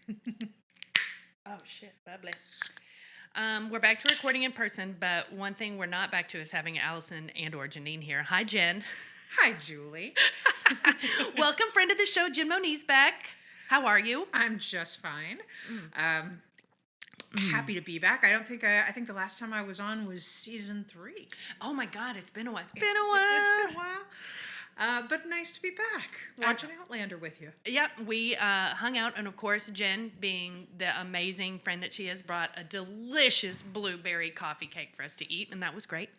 Oh, shit. Bubbly. We're back to recording in person, but one thing we're not back to is having Allison and or Janine here. Hi, Jen. Hi, Julie. Welcome, friend of the show, Jen Moniz back. How are you? I'm just fine. Happy to be back. I think the last time I was on was season 3. Oh my God, it's been a while. It's been a while. But nice to be back. Watching Outlander with you. Yep, we hung out, and of course, Jen, being the amazing friend that she is, brought a delicious blueberry coffee cake for us to eat, and that was great.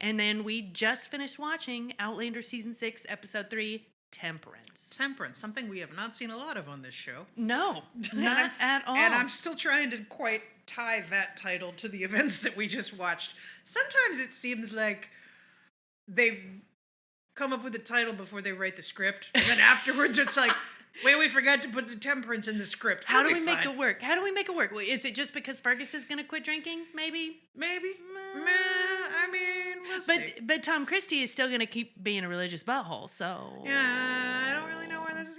And then we just finished watching Outlander Season 6, Episode 3, Temperance. Temperance, something we have not seen a lot of on this show. No, not at all. And I'm still trying to quite tie that title to the events that we just watched. Sometimes it seems like they've come up with a title before they write the script, and then afterwards it's like, wait, we forgot to put the Temperance in the script. How do we make it work? How do we make it work? Is it just because Fergus is going to quit drinking? Maybe. I mean, we'll see. But Tom Christie is still going to keep being a religious butthole. So yeah, I don't really know where this is.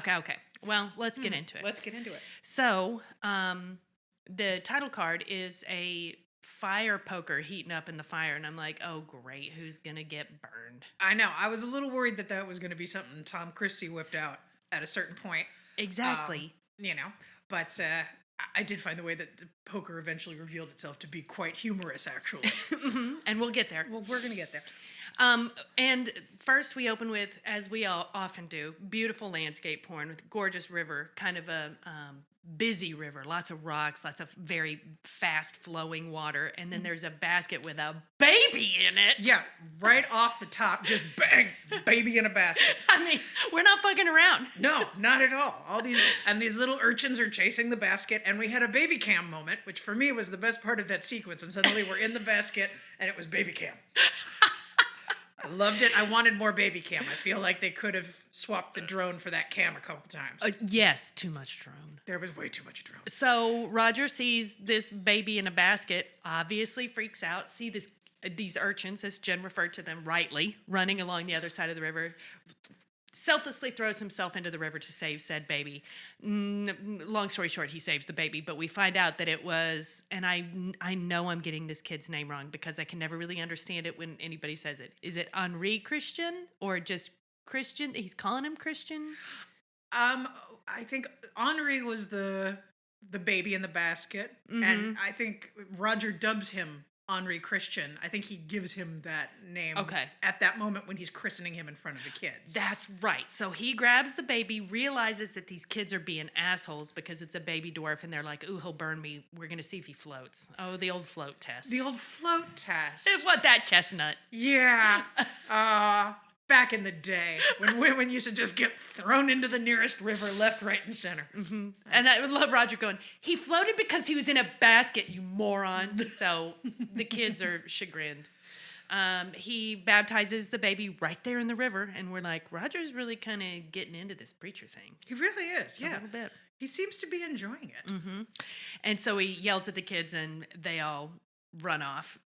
Okay. Well, let's get into it. Let's get into it. So, the title card is a fire poker heating up in the fire, and I'm like, oh great, who's gonna get burned? I know. I was a little worried that was going to be something Tom Christie whipped out at a certain point. Exactly. But I did find the way that the poker eventually revealed itself to be quite humorous, actually. Mm-hmm. And we'll get there. Well, we're going to get there. And first we open with, as we all often do, beautiful landscape porn with gorgeous river, kind of a busy river, lots of rocks, lots of very fast flowing water, and then there's a basket with a baby in it. Yeah, right off the top, just bang, baby in a basket. I mean, we're not fucking around. No, not at all. These little urchins are chasing the basket, and we had a baby cam moment, which for me was the best part of that sequence, when suddenly we're in the basket and it was baby cam. I loved it. I wanted more baby cam. I feel like they could have swapped the drone for that cam a couple times. Yes, too much drone. There was way too much drone. So Roger sees this baby in a basket, obviously freaks out, see these urchins, as Jen referred to them rightly, running along the other side of the river, selflessly throws himself into the river to save said baby. Long story short, he saves the baby, but we find out that it was, and I know I'm getting this kid's name wrong because I can never really understand it when anybody says it. Is it Henri Christian or just Christian? He's calling him Christian? I think Henri was the baby in the basket, and I think Roger dubs him Henri Christian. I think he gives him that name at that moment when he's christening him in front of the kids. That's right. So he grabs the baby, realizes that these kids are being assholes because it's a baby dwarf, and they're like, ooh, he'll burn me. We're going to see if he floats. Oh, the old float test. The old float test. What, that chestnut? Yeah. Back in the day when women used to just get thrown into the nearest river, left, right, and center. Mm-hmm. And I love Roger going, he floated because he was in a basket, you morons. So the kids are chagrined. He baptizes the baby right there in the river, and we're like, Roger's really kind of getting into this preacher thing. He really is, yeah. A little bit. He seems to be enjoying it. Mm-hmm. And so he yells at the kids, and they all run off.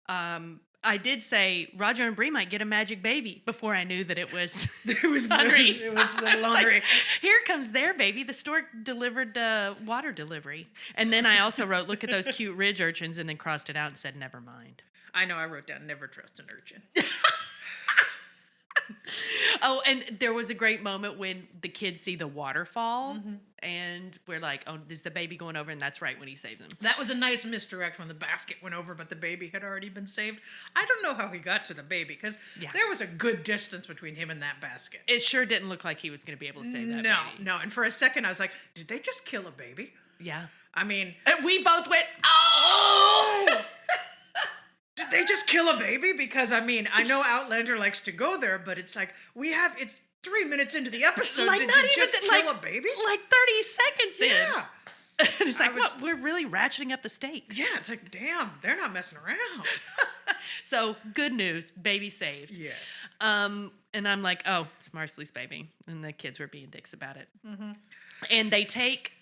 I did say Roger and Bree might get a magic baby before I knew that it was Henri. It was little Henri. Like, here comes their baby. The stork delivered water delivery. And then I also wrote, look at those cute ridge urchins, and then crossed it out and said, never mind. I know, I wrote down, never trust an urchin. Oh, and there was a great moment when the kids see the waterfall, and we're like, oh, is the baby going over? And that's right, when he saves him. That was a nice misdirect when the basket went over, but the baby had already been saved. I don't know how he got to the baby, because there was a good distance between him and that basket. It sure didn't look like he was going to be able to save that baby. No, and for a second I was like, did they just kill a baby? Yeah. I mean... And we both went, oh! Did they just kill a baby? Because, I mean, I know Outlander likes to go there, but it's like, it's 3 minutes into the episode. Like, did not you even just kill a baby? Like 30 seconds in. Yeah. And it's like, what? We're really ratcheting up the stakes. Yeah, it's like, damn, they're not messing around. So, good news, baby saved. Yes. And I'm like, oh, it's Marsley's baby. And the kids were being dicks about it. Mm-hmm. And they take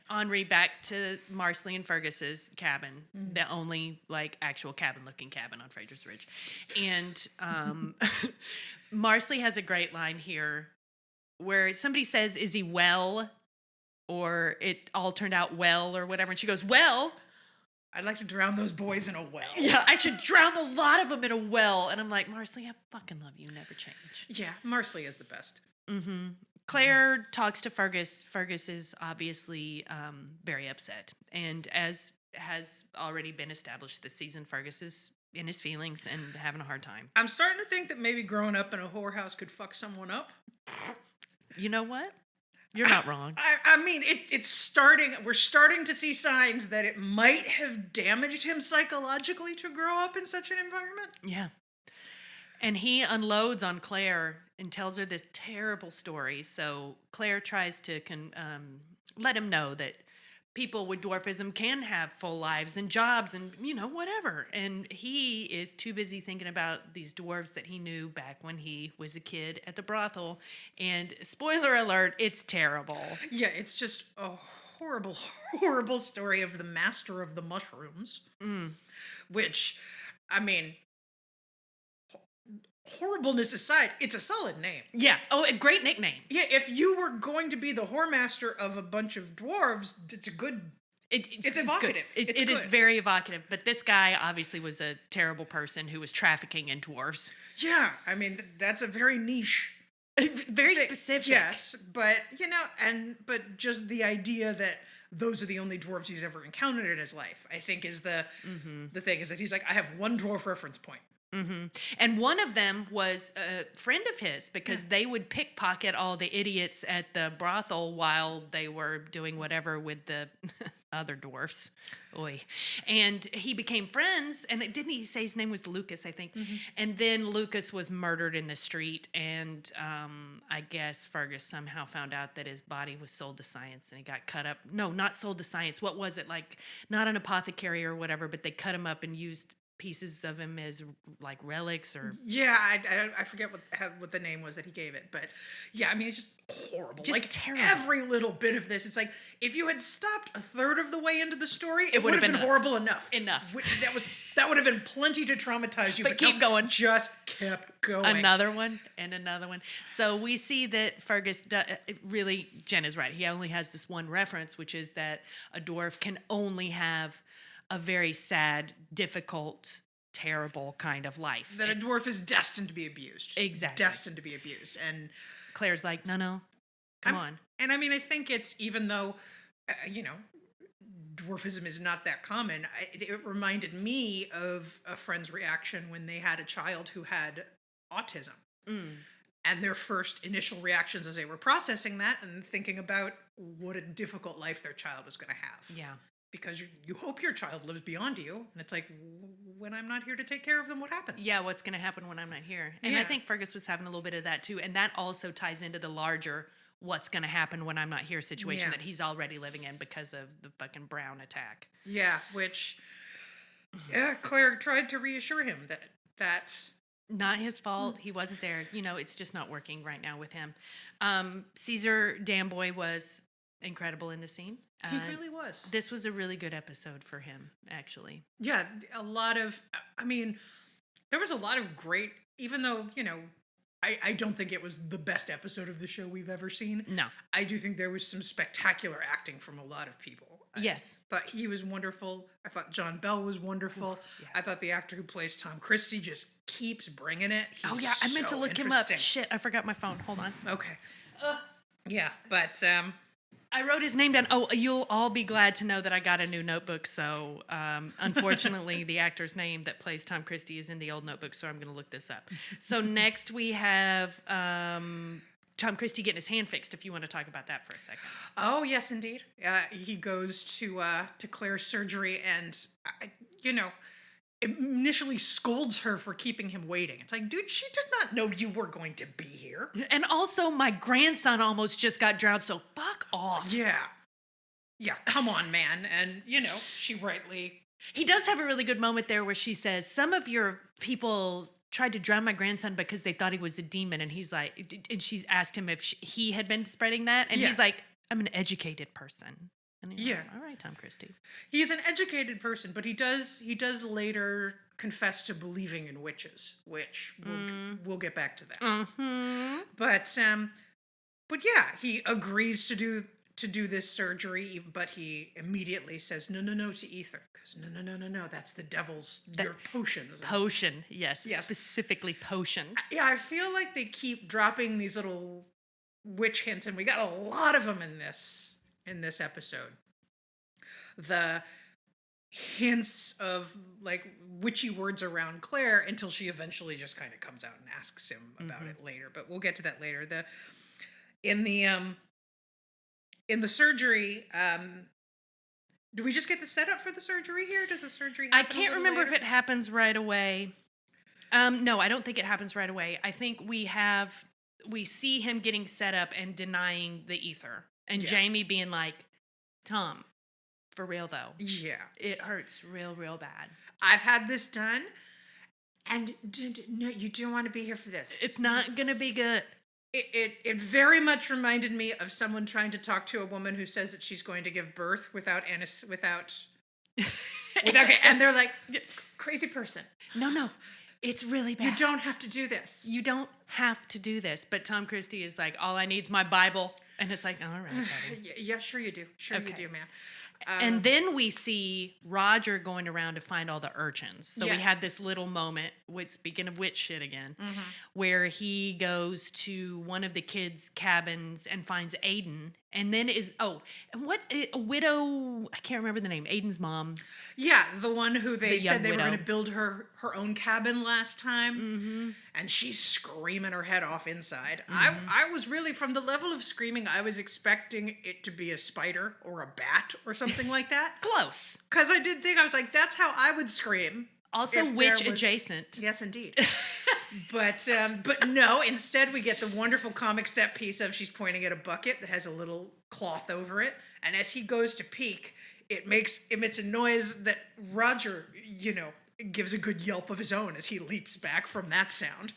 Henri back to Marsley and Fergus's cabin, the only like actual cabin-looking cabin on Fraser's Ridge. And Marsley has a great line here where somebody says, "Is he well?" or it all turned out well or whatever. And she goes, well, I'd like to drown those boys in a well. yeah, I should drown a lot of them in a well. And I'm like, Marcy, I fucking love you. Never change. Yeah, Marcy is the best. Mm-hmm. Claire talks to Fergus. Fergus is obviously very upset. And as has already been established this season, Fergus is in his feelings and having a hard time. I'm starting to think that maybe growing up in a whorehouse could fuck someone up. You know what? You're not wrong. I mean, it's starting. We're starting to see signs that it might have damaged him psychologically to grow up in such an environment. Yeah. And he unloads on Claire and tells her this terrible story. So Claire tries to let him know that people with dwarfism can have full lives and jobs and, whatever. And he is too busy thinking about these dwarves that he knew back when he was a kid at the brothel. And spoiler alert, it's terrible. Yeah, it's just a horrible, horrible story of the master of the mushrooms. Which, I mean, horribleness aside, it's a solid name. Yeah. Oh, a great nickname. Yeah, if you were going to be the whoremaster of a bunch of dwarves, it's a good. It's evocative. It is very evocative. But this guy obviously was a terrible person who was trafficking in dwarves. Yeah, I mean that's a very niche, very specific. Yes, but but just the idea that those are the only dwarves he's ever encountered in his life, I think, is the thing is that he's like, I have one dwarf reference point. Mm-hmm. And one of them was a friend of his because they would pickpocket all the idiots at the brothel while they were doing whatever with the other dwarfs. Oy. And he became friends, and didn't he say his name was Lucas, I think? And then Lucas was murdered in the street, and I guess Fergus somehow found out that his body was sold to science, and he got cut up. No, not sold to science. What was it? Like, not an apothecary or whatever, but they cut him up and used pieces of him as like relics or I forget what the name was that he gave it, but yeah, I mean, it's just horrible. Just like terrible. Every little bit of this, it's like if you had stopped a third of the way into the story, it would have been horrible enough. That would have been plenty to traumatize you. But keep going. Just kept going. Another one and another one. So we see that Fergus really, Jen is right. He only has this one reference, which is that a dwarf can only have a very sad, difficult, terrible kind of life. That a dwarf is destined to be abused. Exactly. Destined to be abused. And Claire's like, no, come on. And I mean, I think it's, even though, dwarfism is not that common, it reminded me of a friend's reaction when they had a child who had autism. And their first initial reactions as they were processing that and thinking about what a difficult life their child was going to have. Yeah. Because you hope your child lives beyond you. And it's like, when I'm not here to take care of them, what happens? Yeah, what's going to happen when I'm not here? And I think Fergus was having a little bit of that too. And that also ties into the larger what's going to happen when I'm not here situation that he's already living in because of the fucking Brown attack. Yeah, which, Claire tried to reassure him that that's not his fault. He wasn't there. It's just not working right now with him. César Domboy was incredible in the scene. He really was. This was a really good episode for him, actually. Yeah, there was a lot of great, even though, I don't think it was the best episode of the show we've ever seen. No. I do think there was some spectacular acting from a lot of people. Yes. I thought he was wonderful. I thought John Bell was wonderful. Ooh, yeah. I thought the actor who plays Tom Christie just keeps bringing it. He's I meant to look him up. Shit, I forgot my phone. Hold on. Okay. Yeah, but I wrote his name down. Oh, you'll all be glad to know that I got a new notebook. So, unfortunately, the actor's name that plays Tom Christie is in the old notebook, so I'm going to look this up. So next we have Tom Christie getting his hand fixed, if you want to talk about that for a second. Oh, yes, indeed. He goes to Claire's surgery and, initially scolds her for keeping him waiting. It's like, dude, she did not know you were going to be here. And also, my grandson almost just got drowned, so fuck off. Yeah, come on, man. And, she rightly... He does have a really good moment there where she says, some of your people tried to drown my grandson because they thought he was a demon. And he's like, and she's asked him if he had been spreading that. And he's like, I'm an educated person. And like, all right, Tom Christie. He's an educated person, but he does later confess to believing in witches, which we'll get back to that. Mm-hmm. But yeah, he agrees to do to do this surgery, but he immediately says no to Ether, because no, that's the devil's your potions. Potion, yes, specifically potion. Yeah, I feel like they keep dropping these little witch hints, and we got a lot of them in this episode. The hints of like witchy words around Claire until she eventually just kind of comes out and asks him about it later. But we'll get to that later. In the surgery, do we just get the setup for the surgery here? Does the surgery happen I can't remember later? if it happens right away. No, I don't think it happens right away. I think we see him getting set up and denying the ether. And Jamie being like, Tom, for real though. Yeah. It hurts real, real bad. I've had this done. And no, you don't want to be here for this. It's not going to be good. It very much reminded me of someone trying to talk to a woman who says that she's going to give birth without and they're like, crazy person. No, it's really bad. You don't have to do this. You don't have to do this. But Tom Christie is like, all I need is my Bible. And it's like, all right, buddy. Yeah, sure you do. Sure you do, man. And then we see Roger going around to find all the urchins. So we had this little moment, speaking of witch shit again, where he goes to one of the kids' cabins and finds Aiden. And then what's a widow? I can't remember the name. Aiden's mom. Yeah, the one who they said they widow. were going to build her own cabin last time. And she's screaming her head off inside. I was really, from the level of screaming, I was expecting it to be a spider or a bat or something like that. Close. Because I did think, I was like, that's how I would scream. Also witch adjacent. Yes, indeed. But no, instead we get the wonderful comic set piece of she's pointing at a bucket that has a little cloth over it. And as he goes to peek, it emits a noise that Roger, gives a good yelp of his own as he leaps back from that sound.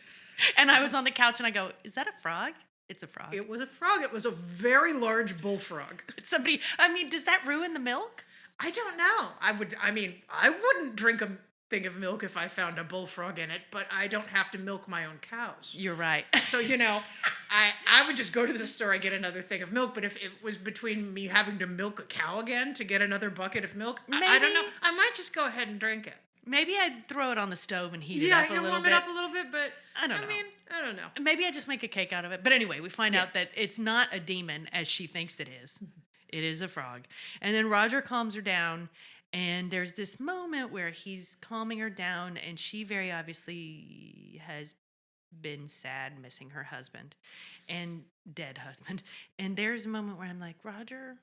And I was on the couch and I go, is that a frog? It's a frog. It was a frog. It was a very large bullfrog. Does that ruin the milk? I don't know. I wouldn't drink a thing of milk if I found a bullfrog in it, but I don't have to milk my own cows. You're right. So, I would just go to the store and get another thing of milk, but if it was between me having to milk a cow again to get another bucket of milk, I don't know. I might just go ahead and drink it. Maybe I'd throw it on the stove and heat it up a little bit. Yeah, warm it up a little bit, but I don't know. I don't know. Maybe I just make a cake out of it. But anyway, we find out that it's not a demon as she thinks it is. It is a frog. And then Roger calms her down, and there's this moment where he's calming her down, and she very obviously has been sad missing her husband and dead husband. And there's a moment where I'm like, Roger,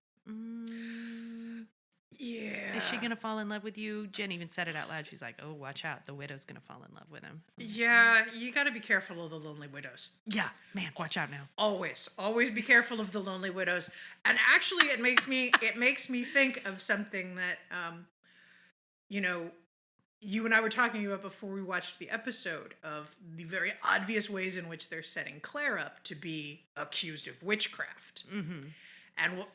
yeah. Is she going to fall in love with you? Jen even said it out loud. She's like, oh, watch out. The widow's going to fall in love with him. Yeah, you got to be careful of the lonely widows. Yeah, man, watch out now. Always be careful of the lonely widows. And actually, it makes me think of something that, you and I were talking about before we watched the episode, of the very obvious ways in which they're setting Claire up to be accused of witchcraft. And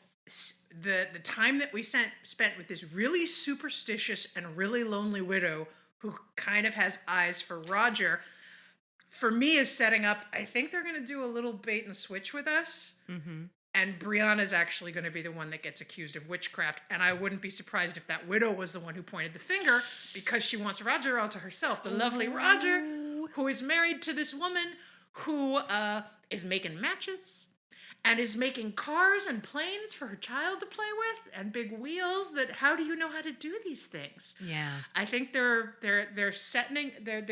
the time that we spent with this really superstitious and really lonely widow who kind of has eyes for Roger, for me, is setting up, I think they're going to do a little bait and switch with us. And Brianna's actually going to be the one that gets accused of witchcraft. And I wouldn't be surprised if that widow was the one who pointed the finger, because she wants Roger all to herself. The lovely Roger, who is married to this woman who is making matches and is making cars and planes for her child to play with, and big wheels. That, how do you know how to do these things? Yeah. I think they're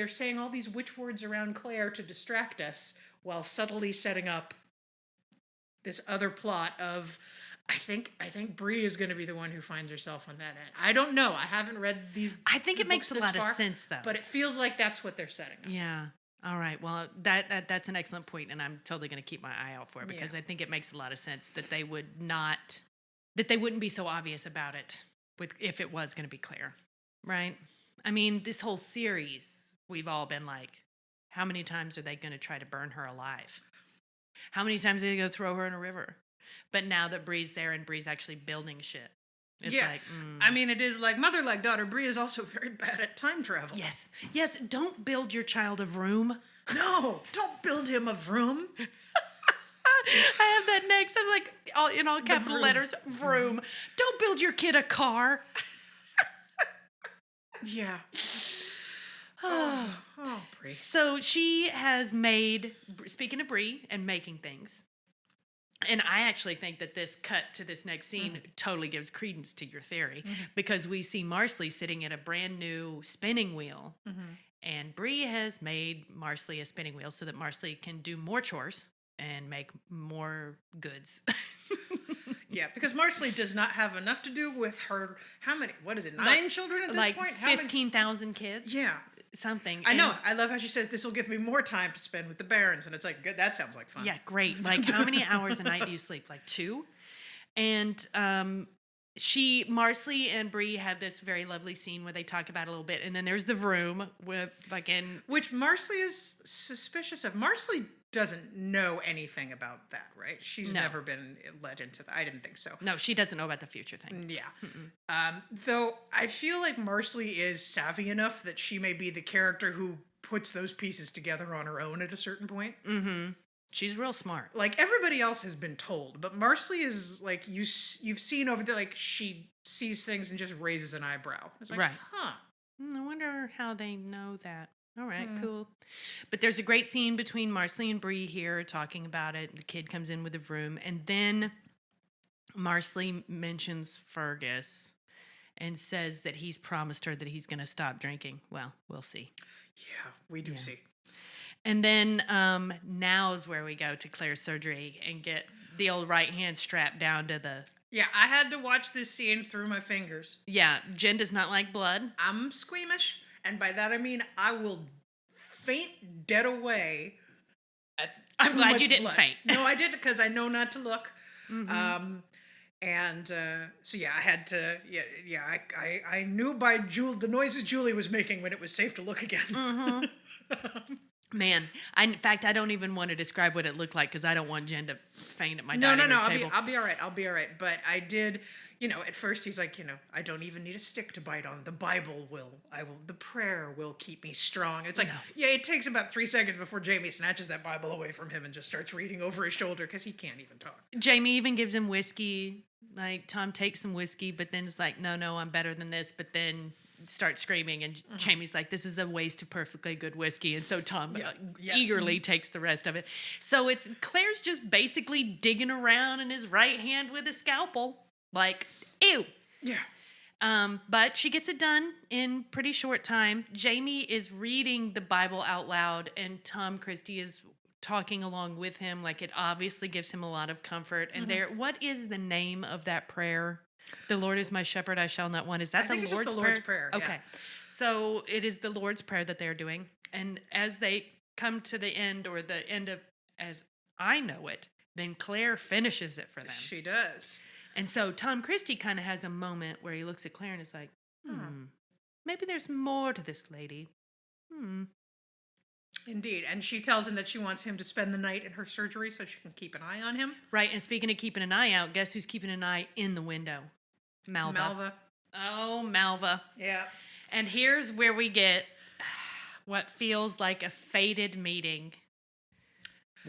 saying all these witch words around Claire to distract us, while subtly setting up this other plot of, I think Bree is going to be the one who finds herself on that end. I don't know. I haven't read these. I think it makes a lot of sense, though. But it feels like that's what they're setting up. Yeah. All right. Well, that's an excellent point, and I'm totally going to keep my eye out for it, because I think it makes a lot of sense that they wouldn't be so obvious about it if it was going to be Claire, right? I mean, this whole series, we've all been like, how many times are they going to try to burn her alive? How many times are they going to throw her in a river? But now that Bree's there and Bree's actually building shit, it's like, I mean, it is like mother like daughter. Bree is also very bad at time travel. Yes. Don't build your child a room. No, don't build him a vroom. I have that next. I'm like, in all capital letters, vroom. Don't build your kid a car. Yeah. Oh, Brie. So she has made, speaking of Brie and making things, and I actually think that this cut to this next scene totally gives credence to your theory, because we see Marsley sitting at a brand new spinning wheel, and Brie has made Marsley a spinning wheel so that Marsley can do more chores and make more goods. Yeah, because Marsley does not have enough to do with her. How many? What is it? 9 children at this like point? 15,000 kids. Yeah. Something. I know. I love how she says this will give me more time to spend with the Barons, and it's like, good. That sounds like fun. Yeah, great. Like, how many hours a night do you sleep? Like 2? And Marsley and Brie have this very lovely scene where they talk about it a little bit, and then there's the vroom with which Marsley is suspicious of. Marsley doesn't know anything about that, right? She's never been led into that. I didn't think so. No, she doesn't know about the future thing. Yeah. Though I feel like Marsley is savvy enough that she may be the character who puts those pieces together on her own at a certain point. She's real smart. Like, everybody else has been told, but Marsley is like, you've seen over there, like, she sees things and just raises an eyebrow. It's like, right. Huh. I wonder how they know that. All right, cool. But there's a great scene between Marsley and Brie here talking about it. The kid comes in with a vroom, and then Marsley mentions Fergus and says that he's promised her that he's going to stop drinking. Well, we'll see. Yeah, we do see. And then now's where we go to Claire's surgery and get the old right hand strapped down to the... Yeah, I had to watch this scene through my fingers. Yeah, Jen does not like blood. I'm squeamish. And by that I mean I will faint dead away at I'm glad you much didn't blood. faint. No, I did, because I know not to look. So yeah, I had to. Yeah. I knew by the noises Julie was making when it was safe to look again. Man, in fact, I don't even want to describe what it looked like, because I don't want Jen to faint at my dining room table. I'll be all right. But I did. At first he's like, I don't even need a stick to bite on. The Bible the prayer will keep me strong. It's like, it takes about 3 seconds before Jamie snatches that Bible away from him and just starts reading over his shoulder, because he can't even talk. Jamie even gives him whiskey. Like, Tom takes some whiskey, but then is like, no, I'm better than this. But then starts screaming, and Jamie's like, this is a waste of perfectly good whiskey. And so Tom eagerly takes the rest of it. So Claire's just basically digging around in his right hand with a scalpel. Like, ew. Yeah. But she gets it done in pretty short time. Jamie is reading the Bible out loud, and Tom Christie is talking along with him. Like, it obviously gives him a lot of comfort. And what is the name of that prayer? The Lord is my shepherd, I shall not want. Is that the Lord's Prayer? Okay. So it is the Lord's Prayer that they're doing. And as they come to the end, or the end of as I know it, then Claire finishes it for them. She does. And so Tom Christie kind of has a moment where he looks at Claire and is like, maybe there's more to this lady. Indeed. And she tells him that she wants him to spend the night in her surgery so she can keep an eye on him. Right. And speaking of keeping an eye out, guess who's keeping an eye in the window? Malva. Oh, Malva. Yeah. And here's where we get what feels like a fated meeting.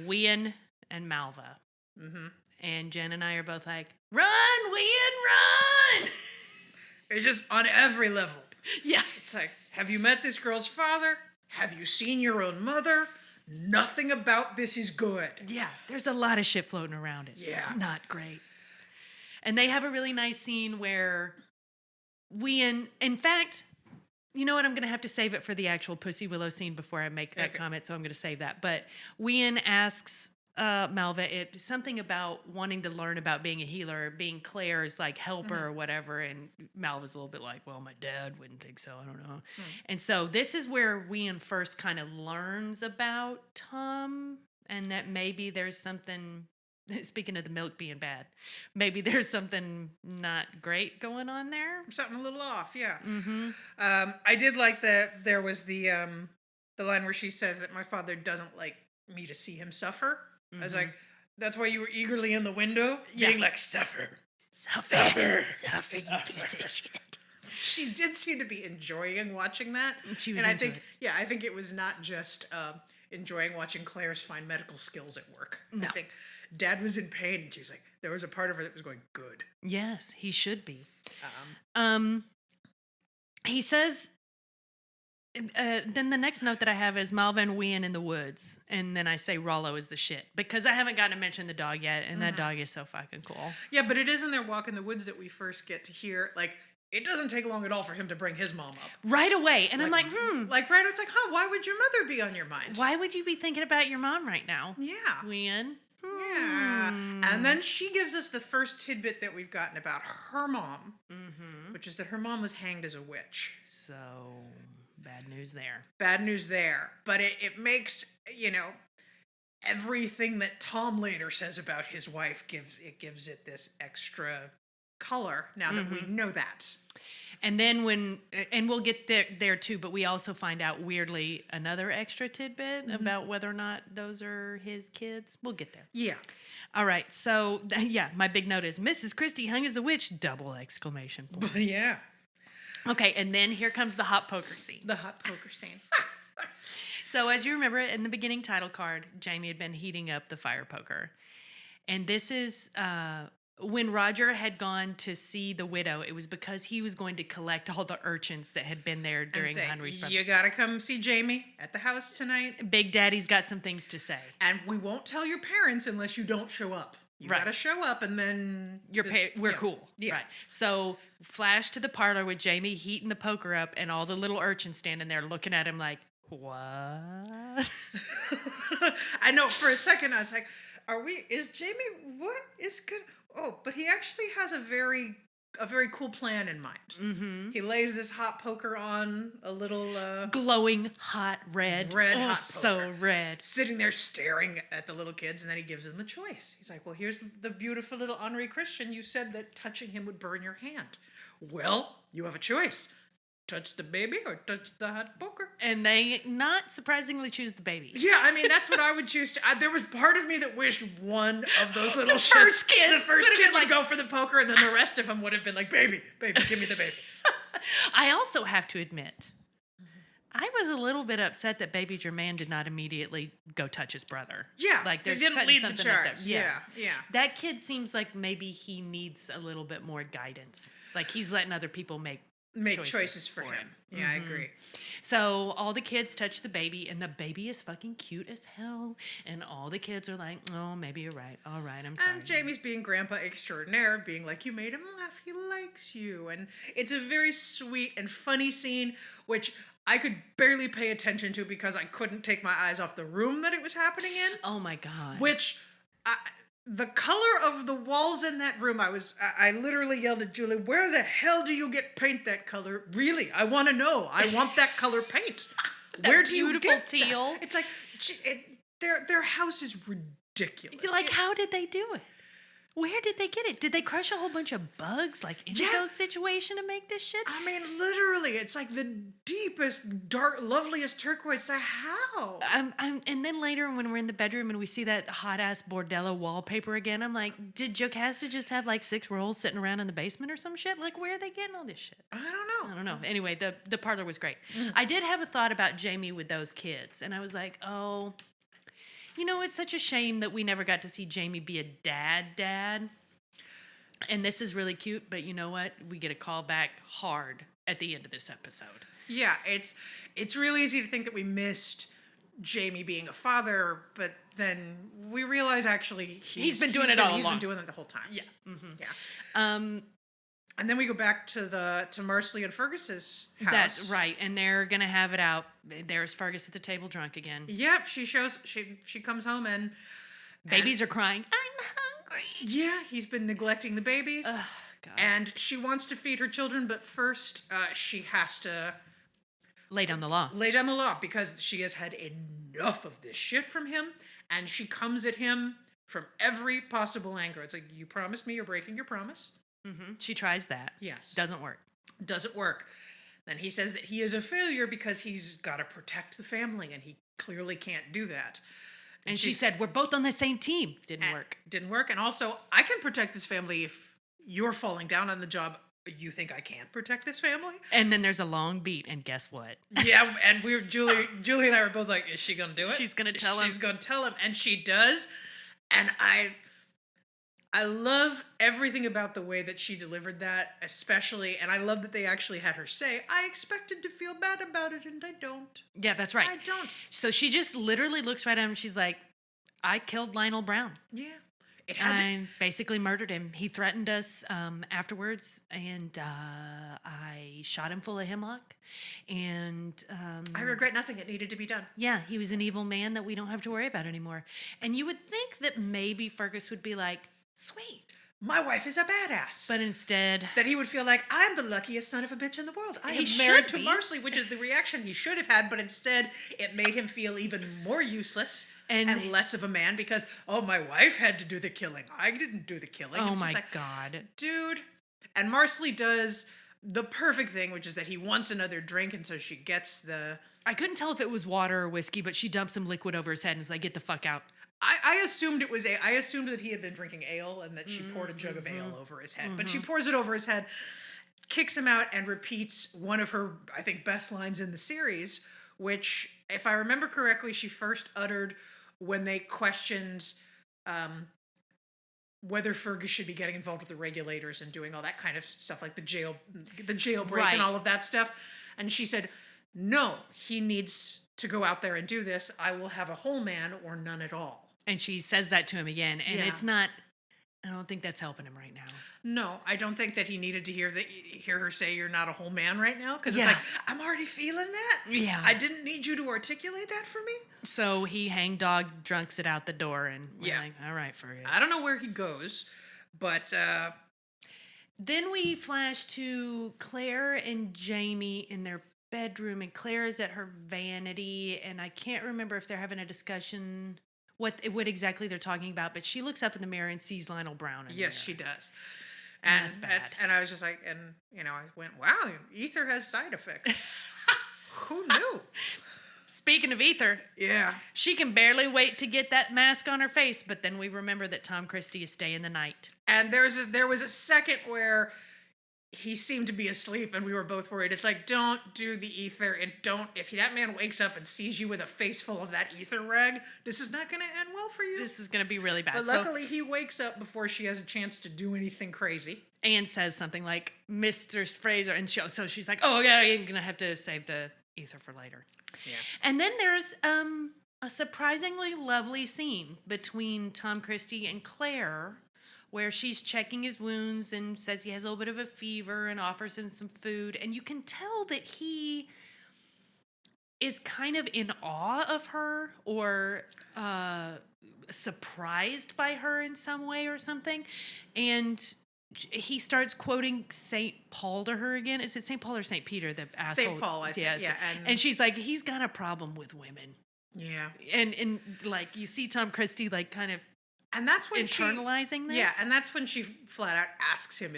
Wien and Malva. And Jen and I are both like, run, Wien, run! It's just on every level. Yeah. It's like, have you met this girl's father? Have you seen your own mother? Nothing about this is good. Yeah, there's a lot of shit floating around it. Yeah. It's not great. And they have a really nice scene where in fact, you know what? I'm going to have to save it for the actual Pussy Willow scene before I make that comment, so I'm going to save that. But Wien asks Malva something about wanting to learn about being a healer, being Claire's like helper or whatever, and Malva's a little bit like, well, my dad wouldn't think so, I don't know. And so this is where Wien first kind of learns about Tom, and that maybe there's something, speaking of the milk being bad, maybe there's something not great going on there. Something a little off, yeah. I did like that there was the line where she says that my father doesn't like me to see him suffer. I was like, that's why you were eagerly in the window, being like, suffer. She did seem to be enjoying watching that. She was I think it was not just enjoying watching Claire's fine medical skills at work. No. I think Dad was in pain, and she was like, there was a part of her that was going, good. Yes, he should be. He says, then the next note that I have is Malvin weeing in the woods. And then I say Rollo is the shit. Because I haven't gotten to mention the dog yet. And that dog is so fucking cool. Yeah, but it is in their walk in the woods that we first get to hear, like, it doesn't take long at all for him to bring his mom up. Right away. And I'm like, Like, right, it's like, why would your mother be on your mind? Why would you be thinking about your mom right now? Yeah. Weeing. Yeah. And then she gives us the first tidbit that we've gotten about her mom, which is that her mom was hanged as a witch. So, bad news there. Bad news there. But it makes, everything that Tom later says about his wife gives it this extra color now that we know that. And then and we'll get there too, but we also find out weirdly another extra tidbit about whether or not those are his kids. We'll get there. Yeah. All right. So, my big note is Mrs. Christie hung as a witch, double exclamation point. Yeah. Okay, and then here comes the hot poker scene. The hot poker scene. So, as you remember, in the beginning title card, Jamie had been heating up the fire poker. And this is when Roger had gone to see the widow, it was because he was going to collect all the urchins that had been there during Henry's birthday. You gotta come see Jamie at the house tonight. Big Daddy's got some things to say. And we won't tell your parents unless you don't show up. You gotta show up, and then we're cool. Yeah. Right. So flash to the parlor with Jamie heating the poker up and all the little urchins standing there looking at him like, what? I know, for a second I was like, is Jamie, what is good? Oh, but he actually has a very cool plan in mind. Mm-hmm. He lays this hot poker on a little glowing hot red. Hot poker. So red. Sitting there staring at the little kids, and then he gives them the choice. He's like, well, here's the beautiful little Henri Christian. You said that touching him would burn your hand. Well, you have a choice. Touch the baby or touch the hot poker. And they, not surprisingly, choose the baby. Yeah, I mean, that's what I would choose. There was part of me that wished one of those little the first kid would go for the poker, and then the rest of them would have been like, baby, give me the baby. I also have to admit, I was a little bit upset that baby Jermaine did not immediately go touch his brother. Yeah, like they didn't lead the charge. Yeah. That kid seems like maybe he needs a little bit more guidance. Like he's letting other people make choices for him. Yeah, I agree. So all the kids touch the baby, and the baby is fucking cute as hell. And all the kids are like, oh, maybe you're right. All right, I'm sorry. And Jamie's being grandpa extraordinaire, being like, you made him laugh. He likes you. And it's a very sweet and funny scene, which I could barely pay attention to because I couldn't take my eyes off the room that it was happening in. Oh, my God. Which... the color of the walls in that room, I literally yelled at Julie, where the hell do you get paint that color? Really, I want to know. I want that color paint. Where do you get teal? That? It's like, their house is ridiculous. Like, how did they do it? Where did they get it? Did they crush a whole bunch of bugs like into those situations to make this shit? I mean, literally, it's like the deepest, dark, loveliest turquoise. How? And then later when we're in the bedroom and we see that hot ass bordello wallpaper again, I'm like, did Jocasta just have like 6 rolls sitting around in the basement or some shit? Like, where are they getting all this shit? I don't know. Anyway, the parlor was great. I did have a thought about Jamie with those kids, and I was like, oh. It's such a shame that we never got to see Jamie be a dad. And this is really cute, but you know what? We get a call back hard at the end of this episode. Yeah, it's really easy to think that we missed Jamie being a father, but then we realize actually he's been doing it all along. He's been doing it the whole time. Yeah. Mm-hmm. Yeah. And then we go back to Marcelly and Fergus's house. That's right, and they're gonna have it out. There's Fergus at the table, drunk again. Yep, she comes home and babies are crying. I'm hungry. Yeah, he's been neglecting the babies. Ugh, God. And she wants to feed her children, but first she has to lay down the law. Because she has had enough of this shit from him, and she comes at him from every possible angle. It's like, you promised me, you're breaking your promise. Mm-hmm. She tries that. Yes. Doesn't work. Then he says that he is a failure because he's got to protect the family, and he clearly can't do that. And she said, we're both on the same team. Didn't work. And also, I can protect this family if you're falling down on the job. You think I can't protect this family? And then there's a long beat, and guess what? Yeah, and Julie and I were both like, is she going to do it? She's going to tell him. She's going to tell him, and she does. And I love everything about the way that she delivered that, especially, and I love that they actually had her say, I expected to feel bad about it, and I don't. Yeah, that's right. I don't. So she just literally looks right at him. She's like, I killed Lionel Brown. Yeah. It had to. I basically murdered him. He threatened us afterwards, and I shot him full of hemlock. And I regret nothing. It needed to be done. yeah, he was an evil man that we don't have to worry about anymore. And you would think that maybe Fergus would be like, sweet. My wife is a badass. But instead, that he would feel like, I'm the luckiest son of a bitch in the world. I He am married should to be. Marsley, which is the reaction he should have had, but instead it made him feel even more useless and less of a man because, oh, my wife had to do the killing. I didn't do the killing. oh And she's my like, God. dude. And Marsley does the perfect thing, which is that he wants another drink, and so she gets the... I couldn't tell if it was water or whiskey, but she dumped some liquid over his head and is like, get the fuck out. I assumed it was I assumed that he had been drinking ale and that she poured a jug of ale over his head. But she pours it over his head, kicks him out, and repeats one of her, I think, best lines in the series, which, if I remember correctly, she first uttered when they questioned whether Fergus should be getting involved with the regulators and doing all that kind of stuff, like the jailbreak Right. and all of that stuff. And she said, no, he needs to go out there and do this. I will have a whole man or none at all. And she says that to him again. And Yeah. it's not, I don't think that's helping him right now. No, I don't think that he needed to hear her say you're not a whole man right now. Because Yeah. it's like, I'm already feeling that. Yeah. I didn't need you to articulate that for me. So he hangdog drunks it out the door and we're Yeah. like, all right, Fergus. I don't know where he goes, but Then we flash to Claire and Jamie in their bedroom, and Claire is at her vanity, and I can't remember if they're having a discussion what exactly they're talking about, but she looks up in the mirror and sees Lionel Brown. In yes, the she mirror. does. And And that's bad. and I was just like, and I went, wow, ether has side effects. Who knew? Speaking of ether, Yeah. she can barely wait to get that mask on her face, but then we remember that Tom Christie is staying the night. And there was a second where he seemed to be asleep, and we were both worried. It's like, don't do the ether, and don't, if that man wakes up and sees you with a face full of that ether rag, this is not going to end well for you. This is going to be really bad. But So luckily, he wakes up before she has a chance to do anything crazy. Anne says something like, Mr. Fraser, and so she's like, oh, yeah, I'm going to have to save the ether for later. Yeah. And then there's a surprisingly lovely scene between Tom Christie and Claire where she's checking his wounds and says he has a little bit of a fever and offers him some food. And you can tell that he is kind of in awe of her or surprised by her in some way or something. And he starts quoting St. Paul to her again. Is it St. Paul or St. Peter? The asshole. St. Paul, I think. Yes. Yeah. And she's like, he's got a problem with women. Yeah. And like you see Tom Christie like kind of And that's when internalizing this. Yeah, and that's when she flat out asks him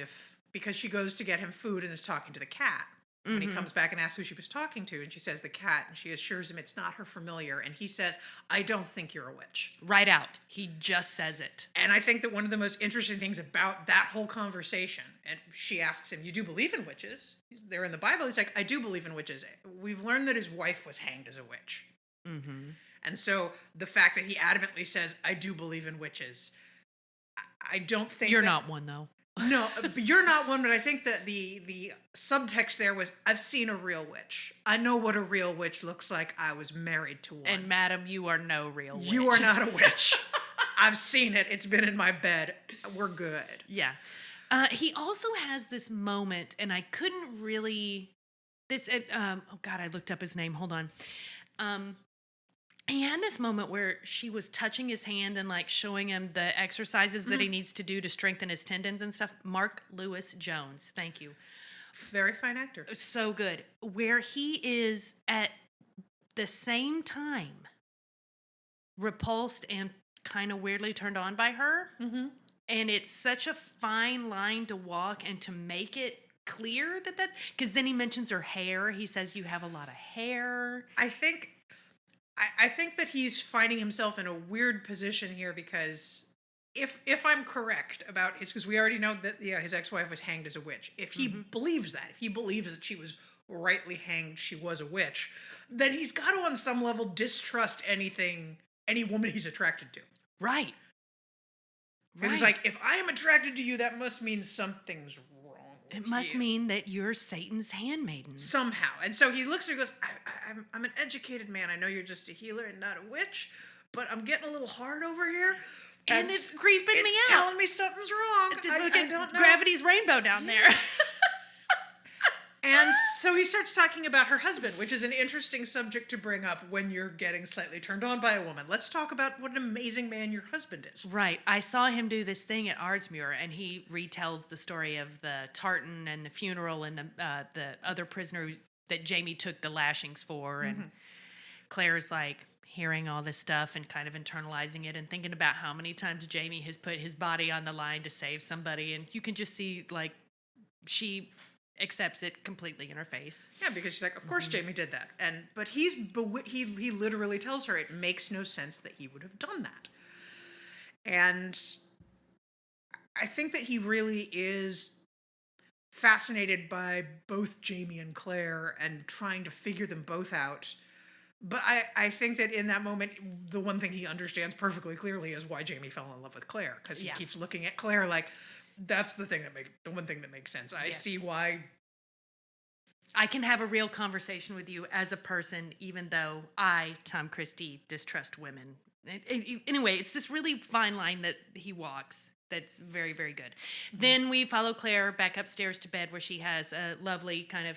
because she goes to get him food and is talking to the cat. When he comes back and asks who she was talking to, and she says the cat, and she assures him it's not her familiar, and he says, I don't think you're a witch. Right out. He just says it. And I think that one of the most interesting things about that whole conversation, and she asks him, you do believe in witches? They're in the Bible. He's like, I do believe in witches. We've learned that his wife was hanged as a witch. Mm-hmm. And so the fact that he adamantly says, I do believe in witches, I don't think You're that- not one though. No, but you're not one, but I think that the subtext there was, I've seen a real witch. I know what a real witch looks like. I was married to one. And madam, you are no real witch. You are not a witch. I've seen it. It's been in my bed. We're good. Yeah. He also has this moment, and I couldn't really. Oh God, I looked up his name. Hold on. He had this moment where she was touching his hand and like showing him the exercises that he needs to do to strengthen his tendons and stuff. Mark Lewis Jones. Thank you. Very fine actor. So good. Where he is at the same time repulsed and kind of weirdly turned on by her. Mm-hmm. And it's such a fine line to walk and to make it clear that because then he mentions her hair. He says, you have a lot of hair. I think that he's finding himself in a weird position here because if I'm correct about because we already know that his ex-wife was hanged as a witch. If he believes that, if he believes that she was rightly hanged, she was a witch, then he's got to on some level distrust any woman he's attracted to. Right. Because it's like, if I am attracted to you, that must mean something's wrong with It must you. mean that you're Satan's handmaiden. Somehow. And so he looks at her and goes, I'm an educated man. I know you're just a healer and not a witch, but I'm getting a little hard over here. And it's creeping me out. It's telling me something's wrong. Look I at don't know. Gravity's rainbow down there. And so he starts talking about her husband, which is an interesting subject to bring up when you're getting slightly turned on by a woman. Let's talk about what an amazing man your husband is. Right. I saw him do this thing at Ardsmuir, and he retells the story of the tartan and the funeral and the other prisoner that Jamie took the lashings for. And Claire's like hearing all this stuff and kind of internalizing it and thinking about how many times Jamie has put his body on the line to save somebody. And you can just see, like, she accepts it completely in her face. Yeah, because she's like, of course Jamie did that. But he literally tells her it makes no sense that he would have done that. And I think that he really is fascinated by both Jamie and Claire and trying to figure them both out. But I think that in that moment, the one thing he understands perfectly clearly is why Jamie fell in love with Claire. Because he keeps looking at Claire like, that's the one thing that makes sense. I see why. I can have a real conversation with you as a person, even though I, Tom Christie, distrust women. Anyway, it's this really fine line that he walks that's very, very good. Then we follow Claire back upstairs to bed where she has a lovely kind of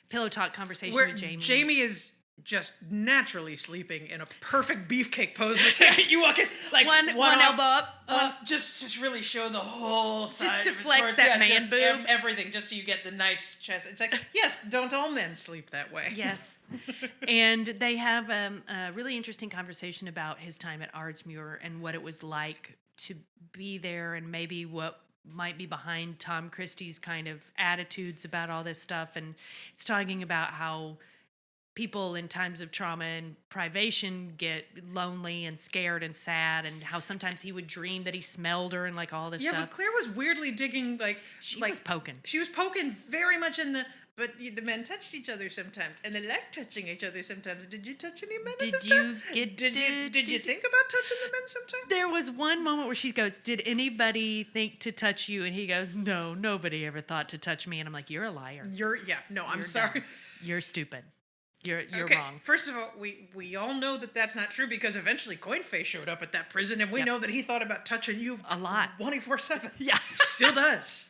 pillow talk conversation with Jamie. Jamie is just naturally sleeping in a perfect beefcake pose. You walk in like one elbow up, just really show the whole side. Just to of his flex torso. that man just boob. Everything, just so you get the nice chest. It's like, yes, don't all men sleep that way? Yes. And they have a really interesting conversation about his time at Ardsmuir and what it was like to be there and maybe what might be behind Tom Christie's kind of attitudes about all this stuff. And it's talking about how people in times of trauma and privation get lonely and scared and sad, and how sometimes he would dream that he smelled her and like all this stuff. Yeah, but Claire was weirdly digging, She was poking. She was poking very much in the. But the men touched each other sometimes, and they liked touching each other sometimes. Did you touch any men? Did at the you time? get? Did you think about touching the men sometimes? There was one moment where she goes, "Did anybody think to touch you?" And he goes, "No, nobody ever thought to touch me." And I'm like, "You're a liar. I'm sorry. Dumb. You're stupid. You're okay, wrong." First of all, we all know that that's not true because eventually Coinface showed up at that prison, and we know that he thought about touching you a lot, 24/7. Yeah, still does.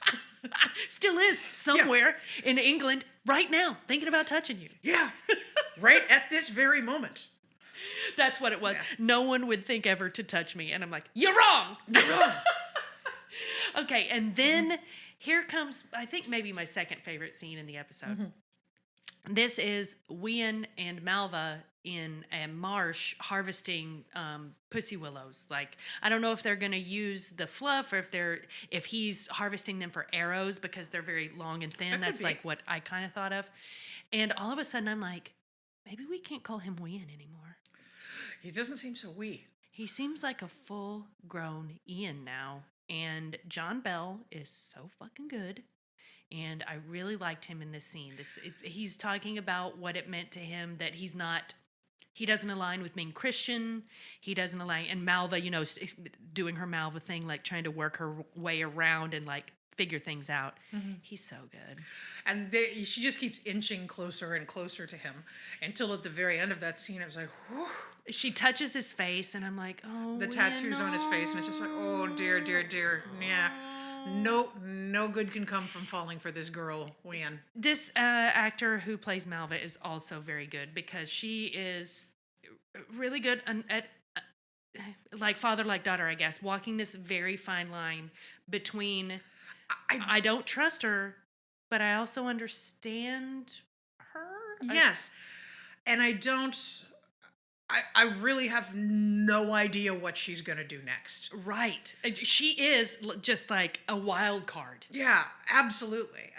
Still is somewhere in England right now, thinking about touching you. Yeah, right at this very moment. That's what it was. Yeah. No one would think ever to touch me, and I'm like, "You're wrong. You're wrong." Okay, and then here comes, I think, maybe my second favorite scene in the episode. This is Wien and Malva in a marsh harvesting pussy willows. Like, I don't know if they're going to use the fluff or if he's harvesting them for arrows because they're very long and thin. That's like what I kind of thought of. And all of a sudden I'm like, maybe we can't call him Wien anymore. He doesn't seem so wee. He seems like a full-grown Ian now. And John Bell is so fucking good. And I really liked him in this scene. He's talking about what it meant to him that he doesn't align with being Christian. He doesn't align. And Malva, doing her Malva thing, like trying to work her way around and like figure things out. He's so good. And she just keeps inching closer and closer to him until at the very end of that scene, I was like, whew. She touches his face and I'm like, oh, the tattoos on his face. And it's just like, oh, dear, dear, dear. Yeah. No good can come from falling for this girl, Wien. This actor who plays Malva is also very good because she is really good at like father, like daughter, I guess, walking this very fine line between I don't trust her, but I also understand her. Yes. And I really have no idea what she's going to do next. Right. She is just like a wild card. Yeah, absolutely.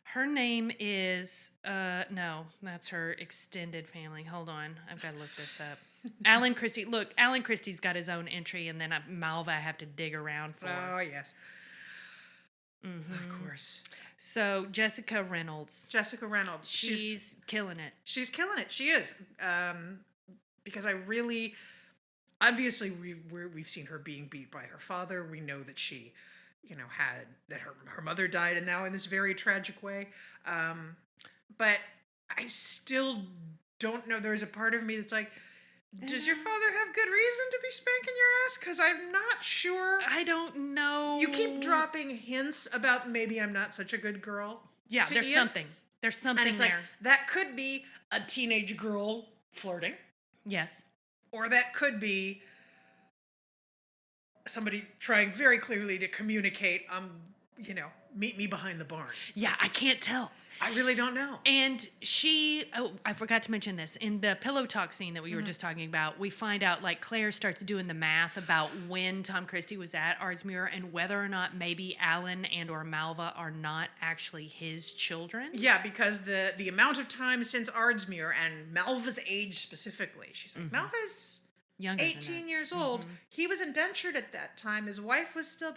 Her name is, no, that's her extended family. Hold on. I've got to look this up. Alan Christie. Look, Alan Christie's got his own entry, and then Malva I have to dig around for. Oh, yes. Of course. So Jessica Reynolds. She's killing it. She's killing it. She is. Because I really obviously we've seen her being beat by her father. We know that she, had that her mother died, and now in this very tragic way. But I still don't know. There's a part of me that's like, does your father have good reason to be spanking your ass? Because I'm not sure. I don't know. You keep dropping hints about maybe I'm not such a good girl. Yeah, to there's Ian. something. There's something And it's there. like, that could be a teenage girl flirting. Yes. Or that could be somebody trying very clearly to communicate, meet me behind the barn. Yeah, I can't tell. I really don't know. And I forgot to mention this. In the pillow talk scene that we were just talking about, we find out, like, Claire starts doing the math about when Tom Christie was at Ardsmuir and whether or not maybe Alan and or Malva are not actually his children. Yeah, because the amount of time since Ardsmuir and Malva's age specifically, she's like, Malva's Younger 18 years old. He was indentured at that time. His wife was still,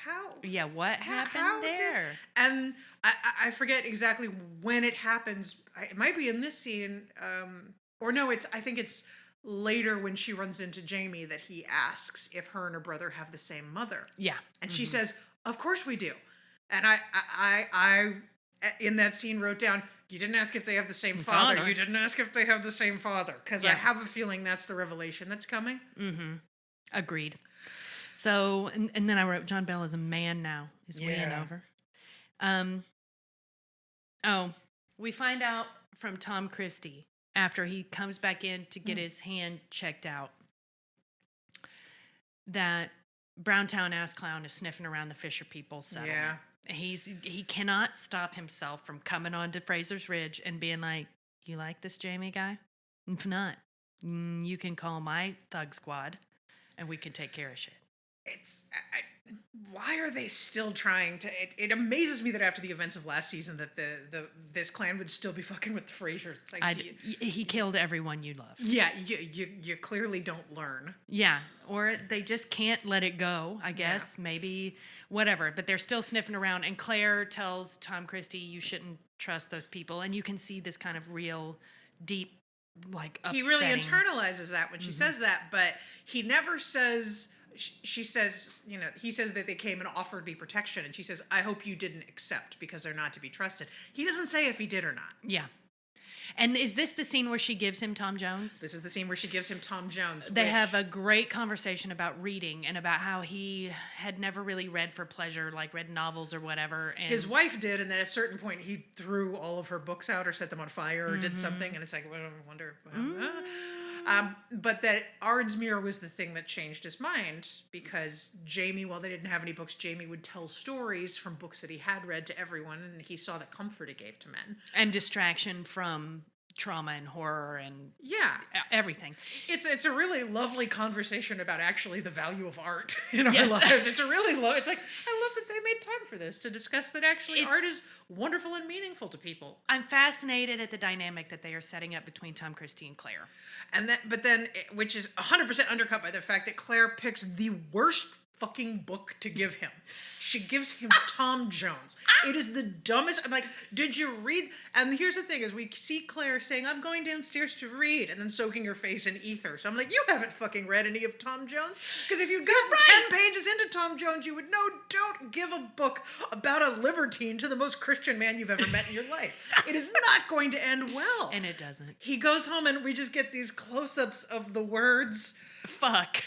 how? Yeah, what happened How there? And I forget exactly when it happens. It might be in this scene, or no, I think it's later when she runs into Jamie that he asks if her and her brother have the same mother. Yeah. And she says, of course we do. And I in that scene wrote down, you didn't ask if they have the same father. You didn't ask if they have the same father. Because I have a feeling that's the revelation that's coming. Mm-hmm. Agreed. So, and then I wrote, John Bell is a man now. He's weighing over. We find out from Tom Christie after he comes back in to get his hand checked out that Browntown Ass Clown is sniffing around the Fisher People's settlement. Yeah. He cannot stop himself from coming on to Fraser's Ridge and being like, you like this Jamie guy? If not, you can call my thug squad and we can take care of shit. Why are they still trying to? It amazes me that after the events of last season that this clan would still be fucking with the Frasers. It's like, he killed everyone you love. Yeah, you clearly don't learn. Yeah, or they just can't let it go, I guess. Yeah. Maybe, whatever. But they're still sniffing around. And Claire tells Tom Christie, you shouldn't trust those people. And you can see this kind of real, deep, like, upsetting. He really internalizes that when she says that, but he never says... She says, he says that they came and offered me protection, and she says, I hope you didn't accept because they're not to be trusted. He doesn't say if he did or not. Yeah. And is this the scene where she gives him Tom Jones? This is the scene where she gives him Tom Jones. They have a great conversation about reading and about how he had never really read for pleasure, like read novels or whatever. And his wife did, and then at a certain point he threw all of her books out or set them on fire or did something, and it's like, well, I wonder. But that Ardsmuir was the thing that changed his mind because Jamie, while they didn't have any books, Jamie would tell stories from books that he had read to everyone, and he saw the comfort it gave to men. And distraction from trauma and horror and everything. It's a really lovely conversation about actually the value of art in our lives. It's a really it's like, I love that they made time for this to discuss that actually art is wonderful and meaningful to people. I'm fascinated at the dynamic that they are setting up between Tom Christie and Claire. And which is 100% undercut by the fact that Claire picks the worst fucking book to give him. She gives him Tom Jones. It is the dumbest. I'm like, did you read? And here's the thing is we see Claire saying, I'm going downstairs to read, and then soaking her face in ether. So I'm like, you haven't fucking read any of Tom Jones? Because if you'd gotten 10 pages into Tom Jones, you would know, don't give a book about a libertine to the most Christian man you've ever met in your life. It is not going to end well. And it doesn't. He goes home and we just get these close-ups of the words. Fuck.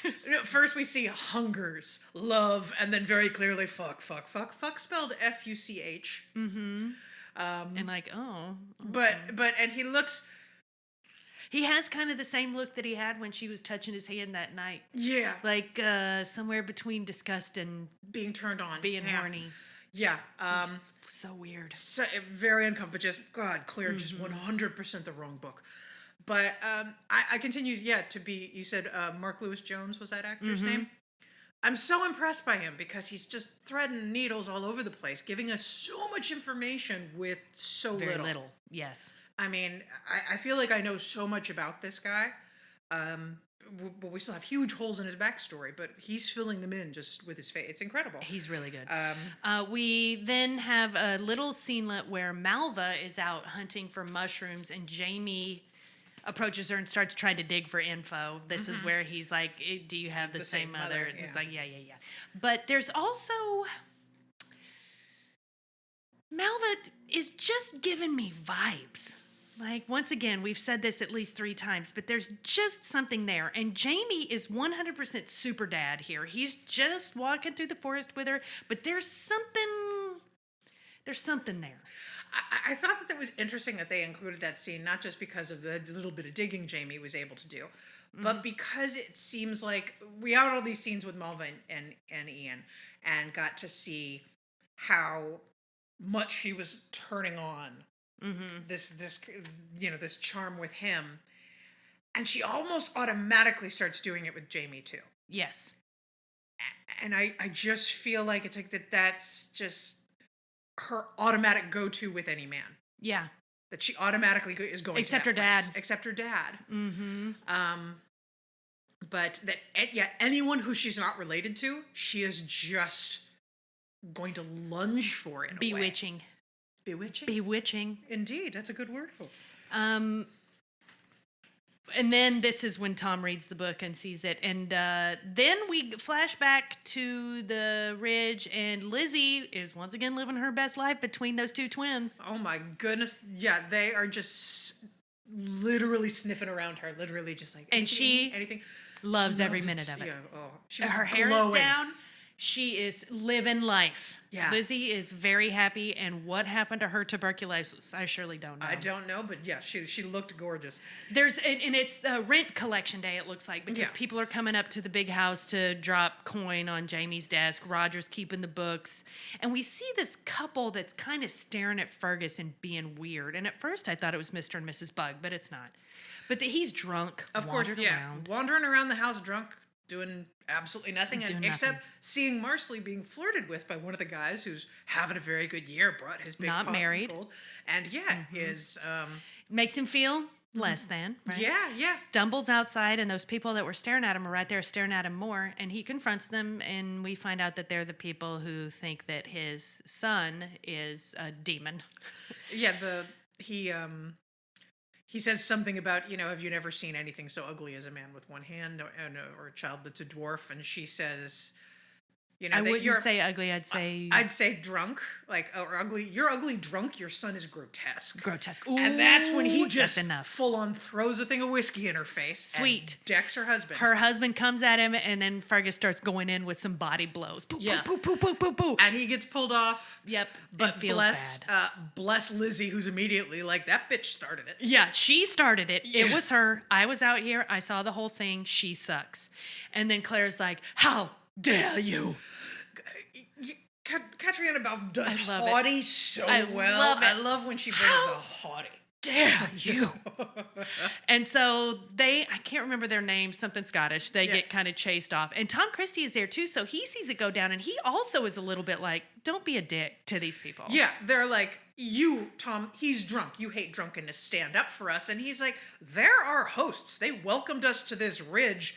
First we see hungers, love, and then very clearly fuck spelled F-U-C-H. Mm-hmm. And like, But and he has kind of the same look that he had when she was touching his hand that night. Yeah. Like somewhere between disgust and being turned on. Being horny. Yeah. So weird. So very uncomfortable. But just, God, Claire, just 100% the wrong book. But I continued, to be, you said Mark Lewis Jones was that actor's name? I'm so impressed by him because he's just threading needles all over the place, giving us so much information with Very little. Yes. I mean, I feel like I know so much about this guy, but we still have huge holes in his backstory, but he's filling them in just with his face. It's incredible. He's really good. We then have a little scenelet where Malva is out hunting for mushrooms and Jamie approaches her and starts trying to dig for info. This is where he's like, do you have the same mother? And he's like, yeah. But there's also, Malva is just giving me vibes. Like, once again, we've said this at least 3 times, but there's just something there. And Jamie is 100% super dad here. He's just walking through the forest with her, but there's something there. I thought that was interesting that they included that scene, not just because of the little bit of digging Jamie was able to do, but because it seems like we had all these scenes with Malva and Ian and got to see how much she was turning on this charm with him, and she almost automatically starts doing it with Jamie too. Yes. And I just feel like it's like that's just her automatic go-to with any man. Yeah. That she automatically is going except to her dad. Except her dad. But that anyone who she's not related to, she is just going to lunge for it. Bewitching. Bewitching? Indeed, that's a good word for it. And then this is when Tom reads the book and sees it. And then we flash back to the ridge, and Lizzie is once again living her best life between those 2 twins. Oh my goodness. Yeah, they are just literally sniffing around her, literally just like anything. Loves every minute of it. Yeah, her hair is down. She is living life. Yeah. Lizzie is very happy, and what happened to her tuberculosis? I surely don't know. I don't know, but yeah, she looked gorgeous. And it's rent collection day, it looks like, because people are coming up to the big house to drop coin on Jamie's desk. Roger's keeping the books, and we see this couple that's kind of staring at Fergus and being weird. And at first I thought it was Mr. and Mrs. Bug, but it's not. But he's drunk, of course, wandering around the house drunk, doing absolutely nothing, except seeing Marsley being flirted with by one of the guys who's having a very good year, brought his big not married, gold, and is makes him feel less than, right? Yeah. Stumbles outside, and those people that were staring at him are right there staring at him more, and he confronts them, and we find out that they're the people who think that his son is a demon. Yeah, he says something about, have you never seen anything so ugly as a man with one hand or a child that's a dwarf? And she says, I wouldn't say ugly. I'd say drunk, or ugly. You're ugly drunk. Your son is grotesque. Ooh, and that's when he just full on throws a thing of whiskey in her face. Sweet. And decks her husband. Her husband comes at him, and then Fergus starts going in with some body blows. Poo, poo, poo, poo, poo, poo. And he gets pulled off. Yep. But it feels bad. Bless Lizzie, who's immediately like, that bitch started it. Yeah, she started it. Yeah. It was her. I was out here. I saw the whole thing. She sucks. And then Claire's like, how dare you? Catriona Balfe does haughty so well. I love when she brings the haughty. Dare you? And so I can't remember their names, something Scottish. They get kind of chased off. And Tom Christie is there too, so he sees it go down, and he also is a little bit like, don't be a dick to these people. Yeah, they're like, you, Tom, he's drunk. You hate drunkenness. Stand up for us. And he's like, they're our hosts. They welcomed us to this ridge.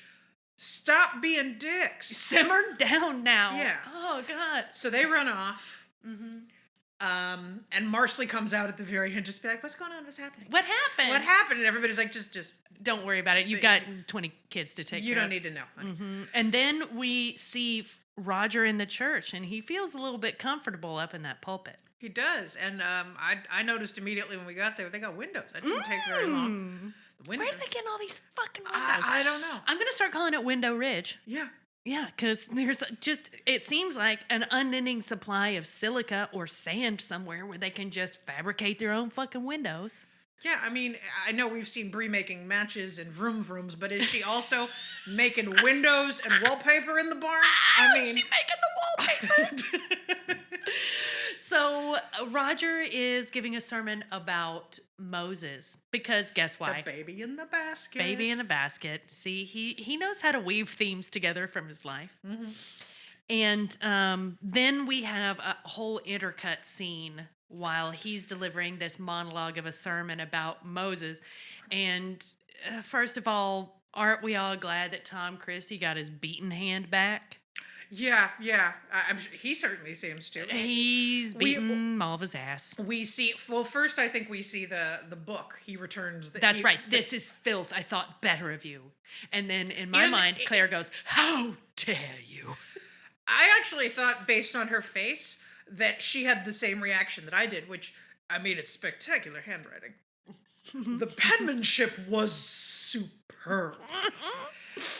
Stop being dicks. Simmer down now. Yeah. Oh, God. So they run off. And Marsley comes out at the very end, just be like, what's going on? What's happening? What happened? What happened? And everybody's like, just don't worry about it. You've got 20 kids to take care of. You don't need to know. And then we see Roger in the church, and he feels a little bit comfortable up in that pulpit. He does. And I noticed immediately when we got there, they got windows. That didn't take very long. Where are they getting all these fucking windows? I don't know. I'm going to start calling it Window Ridge. Yeah. Yeah, because there's it seems like an unending supply of silica or sand somewhere where they can just fabricate their own fucking windows. Yeah, I mean, I know we've seen Brie making matches and vroom vrooms, but is she also making windows and wallpaper in the barn? I mean, she's making the wallpaper. So Roger is giving a sermon about Moses because guess why? The baby in the basket. Baby in the basket. See, he knows how to weave themes together from his life. And then we have a whole intercut scene while he's delivering this monologue of a sermon about Moses. And first of all, aren't we all glad that Tom Christie got his beaten hand back? Yeah, yeah. I'm sure he certainly seems to. He's beating Malva's ass. We see. Well, first I think we see the book. He returns. That's right. This is filth. I thought better of you. And then in my mind, Claire goes, "How dare you?" I actually thought, based on her face, that she had the same reaction that I did. Which, I mean, it's spectacular handwriting. The penmanship was superb.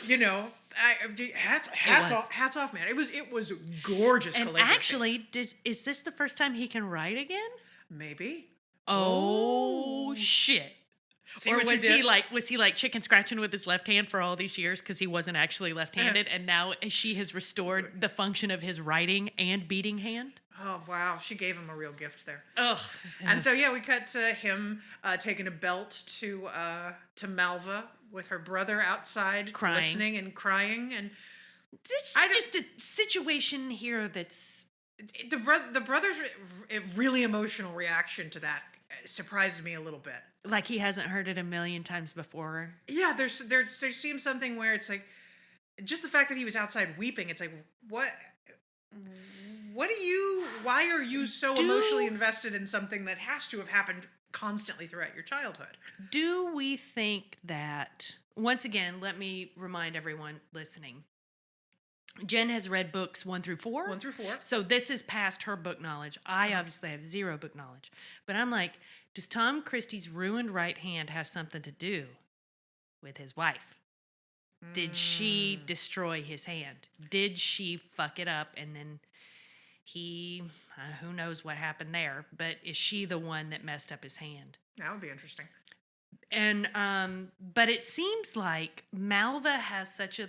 You know, hats off, man. It was gorgeous. And calligraphy. actually, is this the first time he can write again? Maybe. Oh shit! See or what was you did? he like chicken scratching with his left hand for all these years because he wasn't actually left-handed, and now she has restored the function of his writing and beating hand? Oh wow, she gave him a real gift there. Ugh. And so yeah, we cut to him taking a belt to Malva with her brother outside, Crying. listening and crying, and It's just a situation here that's the brother's really emotional reaction to that surprised me a little bit. like he hasn't heard it a million times before. Yeah, there seems something where it's like just the fact that he was outside weeping. It's like why are you so emotionally invested in something that has to have happened constantly throughout your childhood? Do we think that, once again, let me remind everyone listening, Jen has read books 1 through 4. 1 through 4. So this is past her book knowledge. I obviously have zero book knowledge. But I'm like, does Tom Christie's ruined right hand have something to do with his wife? Did she destroy his hand? Did she fuck it up and then he, who knows what happened there, but is she the one that messed up his hand? That would be interesting. And, but it seems like Malva has such a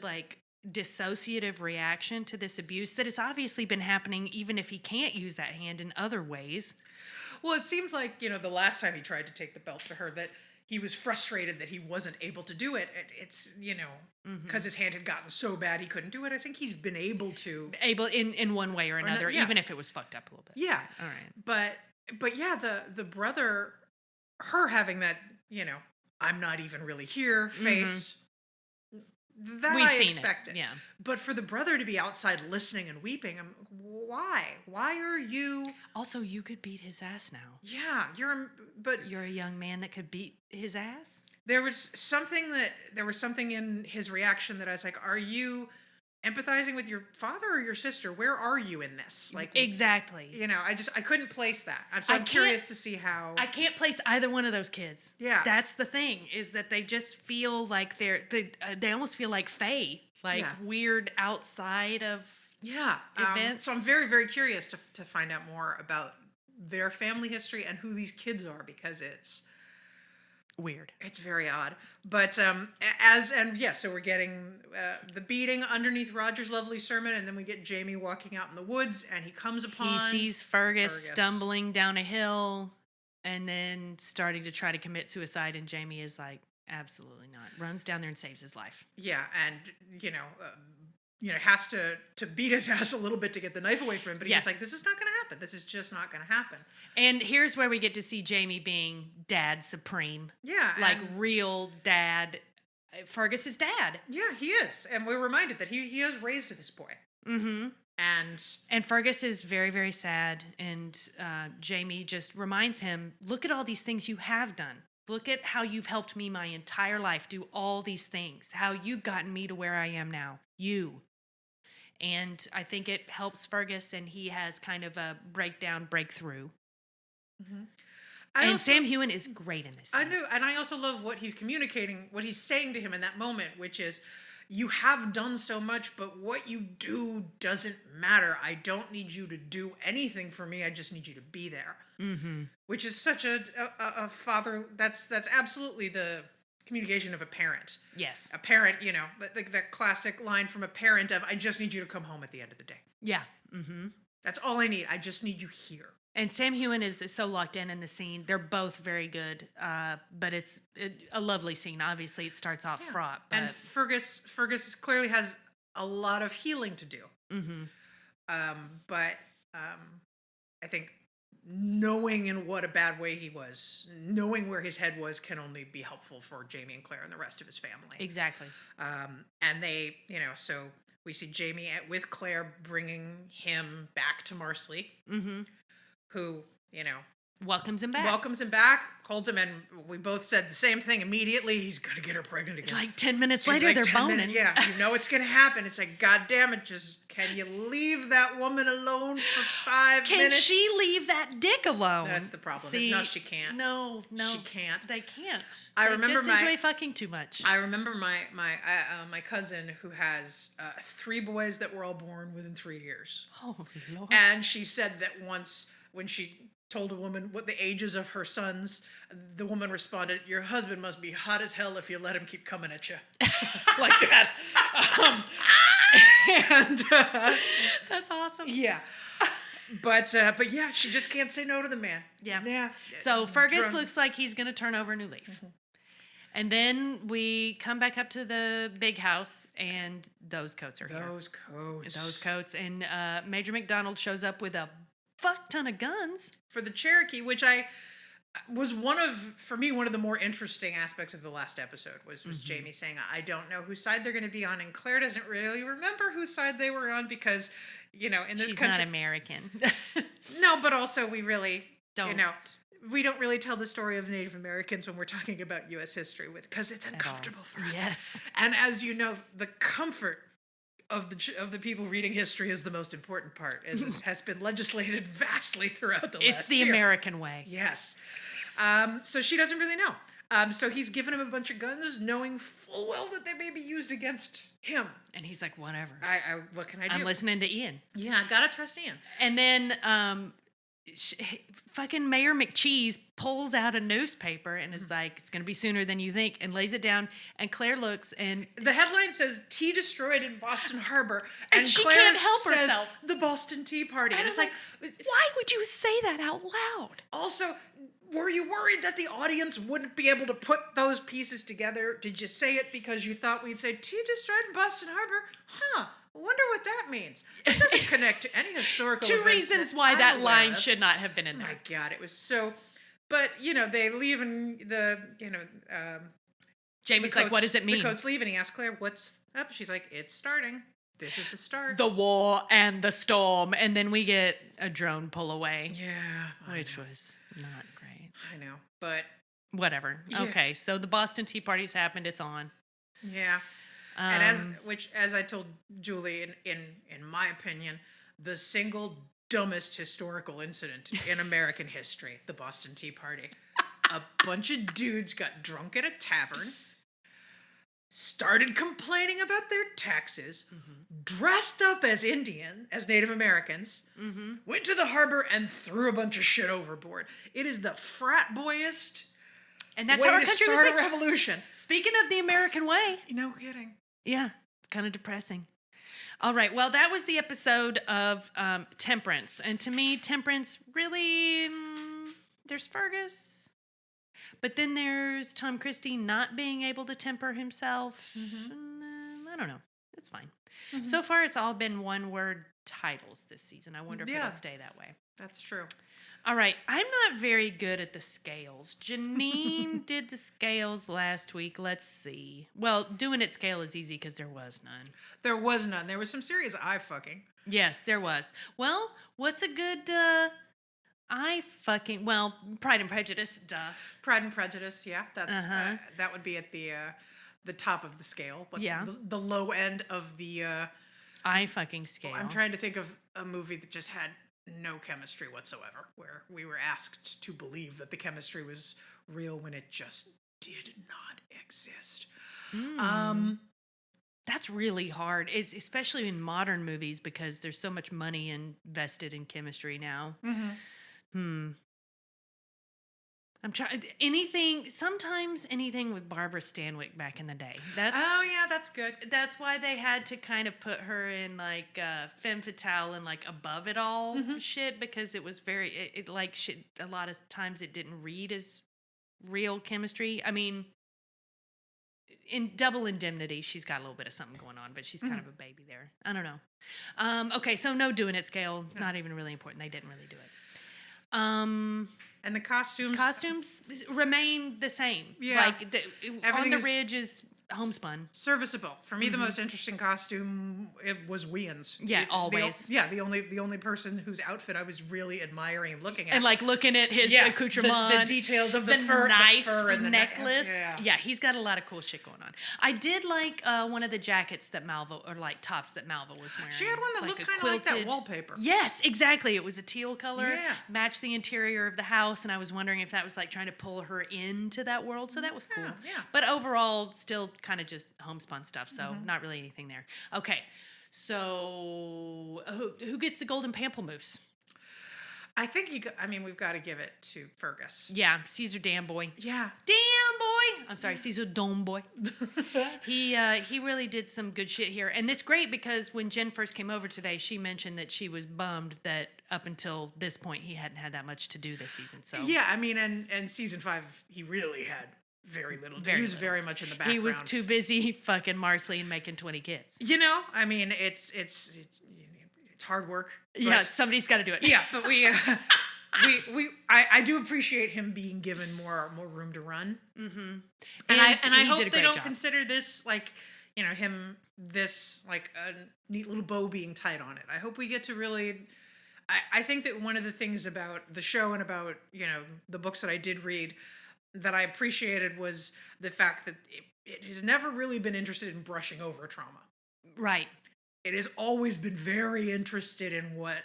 dissociative reaction to this abuse that it's obviously been happening even if he can't use that hand in other ways. Well, it seemed like, the last time he tried to take the belt to her that he was frustrated that he wasn't able to do it. It's, because his hand had gotten so bad he couldn't do it. I think he's been able to. Able in one way or another, even if it was fucked up a little bit. Yeah. All right. But yeah, the brother, her having that, I'm not even really here face. That We've I seen expected. it. Yeah. But for the brother to be outside listening and weeping, why? Why are you? Also, you could beat his ass now. Yeah, You're a young man that could beat his ass? There was something in his reaction that I was like, are you empathizing with your father or your sister? Where are you in this? Like, exactly. I couldn't place that. I'm curious to see how. I can't place either one of those kids. Yeah. That's the thing, is that they just feel like they almost feel like fae, weird outside of events. So I'm very, very curious to find out more about their family history and who these kids are, because it's weird. It's very odd. But so we're getting the beating underneath Roger's lovely sermon, and then we get Jamie walking out in the woods, and he comes upon. He sees Fergus stumbling down a hill, and then starting to try to commit suicide, and Jamie is like, absolutely not. Runs down there and saves his life. Yeah, and has to beat his ass a little bit to get the knife away from him, but he's just like, this is not going to happen. This is just not going to happen. And here's where we get to see Jamie being dad supreme. Yeah. Like real dad. Fergus's dad. Yeah, he is. And we're reminded that he has raised this boy. Mm-hmm. And Fergus is very, very sad. And Jamie just reminds him, look at all these things you have done. Look at how you've helped me my entire life do all these things. How you've gotten me to where I am now. You. And I think it helps Fergus, and he has kind of a breakthrough. Mm-hmm. And Sam Heughan is great in this scene. I know, and I also love what he's communicating, what he's saying to him in that moment, which is, you have done so much, but what you do doesn't matter. I don't need you to do anything for me. I just need you to be there. Mm-hmm. Which is such a father. That's absolutely the communication of a parent. Yes. A parent, like that classic line from a parent of, I just need you to come home at the end of the day. Yeah. Mm-hmm. That's all I need. I just need you here. And Sam Heughan is so locked in the scene. They're both very good, but it's a lovely scene. Obviously, it starts off fraught. But... And Fergus clearly has a lot of healing to do. Mm-hmm. But I think knowing in what a bad way he was, knowing where his head was, can only be helpful for Jamie and Claire and the rest of his family. Exactly. And they, so We see Jamie with Claire bringing him back to Marsley, who, welcomes him back. Holds him, and we both said the same thing immediately. He's going to get her pregnant again. Like 10 minutes later, they're boning. Yeah, it's going to happen. It's like, God damn it, just can you leave that woman alone for 5 minutes? Can she leave that dick alone? That's the problem. No, she can't. No. She can't. They can't. I They remember just enjoy fucking too much. I remember my cousin who has 3 boys that were all born within 3 years. Oh, Lord. And she said that once when she told a woman what the ages of her sons, the woman responded, "Your husband must be hot as hell if you let him keep coming at you." Like that. That's awesome. Yeah. But yeah, she just can't say no to the man. Yeah. So Fergus looks like he's going to turn over a new leaf. And then we come back up to the big house, and those coats are here. Those coats. And Major McDonald shows up with a fuck ton of guns. For the Cherokee, which was one of the more interesting aspects of the last episode was Jamie saying, I don't know whose side they're going to be on, and Claire doesn't really remember whose side they were on because, in this She's country... not American. No, but also we really don't. We don't really tell the story of Native Americans when we're talking about U.S. history because it's uncomfortable for us. Yes. And as you know, the comfort of the people reading history is the most important part, as it has been legislated vastly throughout the last year. It's the American way. Yes. So she doesn't really know. So he's given him a bunch of guns, knowing full well that they may be used against him. And he's like, whatever. What can I do? I'm listening to Ian. Yeah, I gotta trust Ian. And then fucking Mayor McCheese pulls out a newspaper and is like, it's going to be sooner than you think, and lays it down. And Claire looks, and the headline says "Tea destroyed in Boston Harbor," and she Claire can't help says, herself. "The Boston Tea Party," and it's like, why would you say that out loud? Also, were you worried that the audience wouldn't be able to put those pieces together? Did you say it because you thought we'd say "tea destroyed in Boston Harbor"? Huh. Wonder what that means. It doesn't connect to any historical Two events reasons why that line should not have been in there. My God, it was so... But, they leave and Jamie's like, what does it mean? The coats leave and he asks Claire, what's up? She's like, it's starting. This is the start. The war and the storm. And then we get a drone pull away. Yeah. Which was not great. I know, but... Whatever. Yeah. Okay, so the Boston Tea Party's happened. It's on. Yeah. And as I told Julie, in my opinion, the single dumbest historical incident in American history, the Boston Tea Party. A bunch of dudes got drunk at a tavern, started complaining about their taxes, dressed up as Native Americans, went to the harbor and threw a bunch of shit overboard. It is the frat boyest and that's way how our to country start was a revolution. Speaking of the American way. No kidding. Yeah, it's kind of depressing. All right, well, that was the episode of Temperance. And to me, Temperance really, there's Fergus. But then there's Tom Christie not being able to temper himself. And, I don't know. It's fine. So far, it's all been one-word titles this season. I wonder if it'll stay that way. That's true. All right, I'm not very good at the scales. Janine did the scales last week. Let's see. Well, doing it scale is easy because there was none. There was none. There was some serious eye fucking. Yes, there was. Well, what's a good well, Pride and Prejudice, duh. Pride and Prejudice, yeah. That's that would be at the top of the scale. But the low end of the eye fucking scale. I'm trying to think of a movie that just had no chemistry whatsoever, where we were asked to believe that the chemistry was real when it just did not exist. That's really hard. It's especially in modern movies because there's so much money invested in chemistry now. I'm trying sometimes anything with Barbara Stanwyck back in the day. That's good. That's why they had to kind of put her in like femme fatale and like above it all shit, because it was very a lot of times it didn't read as real chemistry. I mean, in Double Indemnity, she's got a little bit of something going on, but she's kind of a baby there. I don't know. Okay, so no doing it scale, not even really important. They didn't really do it. And the costumes remain the same. Yeah. Like on the ridge is homespun. Serviceable. For me, the most interesting costume it was Wheon's. Yeah, It's always. the only person whose outfit I was really admiring and looking at. And like looking at his accoutrement. The details of the fur, knife, the fur and the necklace. Yeah. He's got a lot of cool shit going on. I did like one of the jackets that Malvo, or like tops that Malvo was wearing. She had one that looked kind of like that wallpaper. Yes, exactly. It was a teal color. Yeah. Matched the interior of the house, and I was wondering if that was like trying to pull her into that world. So that was cool. Yeah. But overall, still kind of just homespun stuff. So not really anything there. Okay. So who gets the golden pamplemousse? I think we've got to give it to Fergus. Yeah, César Domboy. Yeah. Domboy. I'm sorry, César Domboy. He really did some good shit here. And it's great because when Jen first came over today, she mentioned that she was bummed that up until this point he hadn't had that much to do this season. So yeah, I mean, and season 5 he really had very little. He was very much in the background. He was too busy fucking Marceline making 20 kids. You know, I mean, it's hard work. Yeah, somebody's got to do it. Yeah, but I do appreciate him being given more room to run. Mm-hmm. And I hope they don't consider this like, this like a neat little bow being tied on it. I hope we get to really. I think that one of the things about the show and about the books that I did read that I appreciated was the fact that it has never really been interested in brushing over trauma. Right. It has always been very interested in what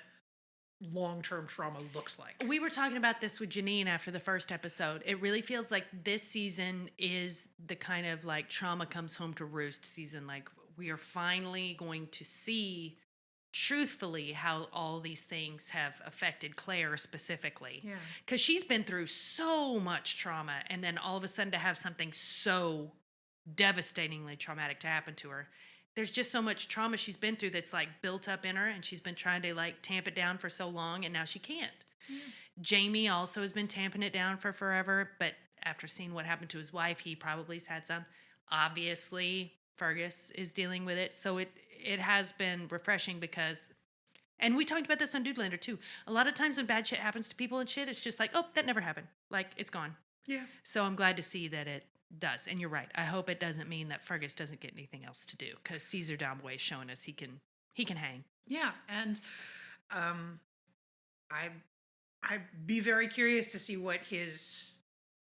long-term trauma looks like. We were talking about this with Janine after the first episode. It really feels like this season is the kind of like trauma comes home to roost season. Like we are finally going to see truthfully how all these things have affected Claire specifically. Yeah. Because she's been through so much trauma, and then all of a sudden to have something so devastatingly traumatic to happen to her. There's just so much trauma she's been through that's like built up in her, and she's been trying to like tamp it down for so long, and now she can't. Yeah. Jamie also has been tamping it down for forever, but after seeing what happened to his wife, he probably's had some. Obviously, Fergus is dealing with it, so it has been refreshing because, and we talked about this on Podlander too, a lot of times when bad shit happens to people and shit, it's just like, oh, that never happened. Like, it's gone. Yeah. So I'm glad to see that it does. And you're right. I hope it doesn't mean that Fergus doesn't get anything else to do, because César Domboy is showing us he can hang. Yeah, and I'd be very curious to see what his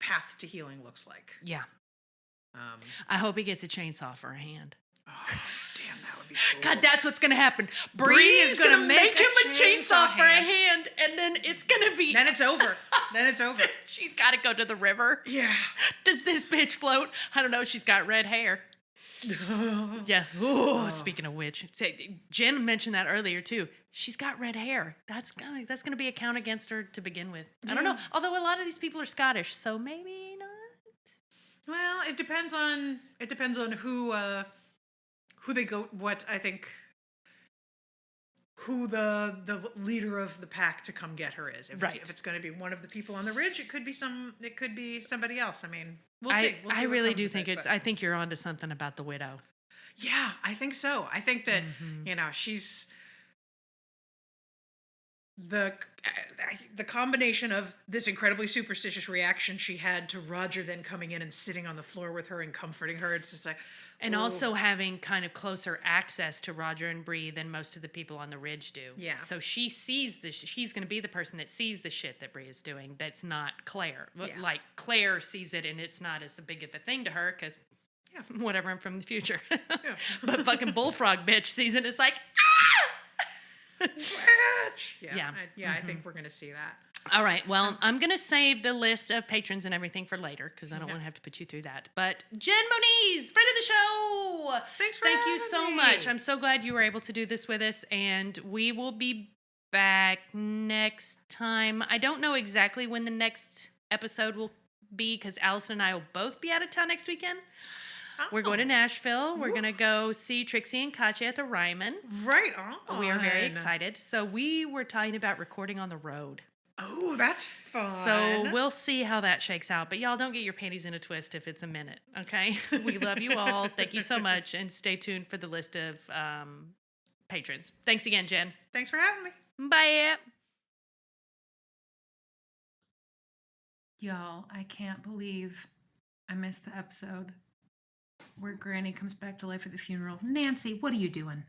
path to healing looks like. Yeah. I hope he gets a chainsaw for a hand. Oh, damn, that would be cool. God, that's what's going to happen. Bree is going to make him a chainsaw for a hand, and then it's going to be... Then it's over. She's got to go to the river. Yeah. Does this bitch float? I don't know. She's got red hair. Yeah. Ooh, speaking of which, Jen mentioned that earlier too. She's got red hair. That's gonna be a count against her to begin with. I don't know. Although a lot of these people are Scottish, so maybe not. Well, it depends on who they go. What I think. Who the leader of the pack to come get her is. If it's going to be one of the people on the ridge, it could be somebody else. I mean, we'll see. I really do think I think you're onto something about the widow. Yeah, I think so. I think that she's the combination of this incredibly superstitious reaction she had to Roger then coming in and sitting on the floor with her and comforting her. It's just like, and also having kind of closer access to Roger and Bree than most of the people on the ridge do. Yeah. So she sees this. She's going to be the person that sees the shit that Bree is doing. That's not Claire. Yeah. Like Claire sees it and it's not as big of a thing to her because, whatever, I'm from the future. Yeah. But fucking Bullfrog bitch sees it. It's like, ah! Bitch. Yeah. I think we're going to see that. All right. Well, I'm going to save the list of patrons and everything for later because I don't want to have to put you through that. But Jen Moniz, friend of the show. Thank you so much. I'm so glad you were able to do this with us, and we will be back next time. I don't know exactly when the next episode will be because Allison and I will both be out of town next weekend. We're going to Nashville. We're going to go see Trixie and Katya at the Ryman. Right on. We are very excited. So we were talking about recording on the road. Oh, that's fun. So we'll see how that shakes out. But y'all don't get your panties in a twist if it's a minute, okay? We love you all. Thank you so much. And stay tuned for the list of patrons. Thanks again, Jen. Thanks for having me. Bye. Y'all, I can't believe I missed the episode. where Granny comes back to life at the funeral. Nancy, what are you doing?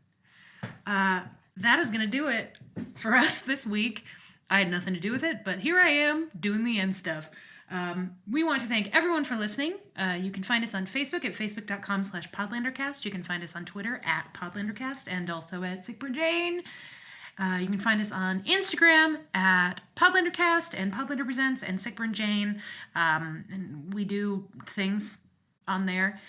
That is going to do it for us this week. I had nothing to do with it, but here I am doing the end stuff. We want to thank everyone for listening. You can find us on Facebook at facebook.com/Podlandercast. You can find us on Twitter at Podlandercast and also at SickBrJane. You can find us on Instagram at Podlandercast and Podlander Presents and SickBrJane. And we do things on there.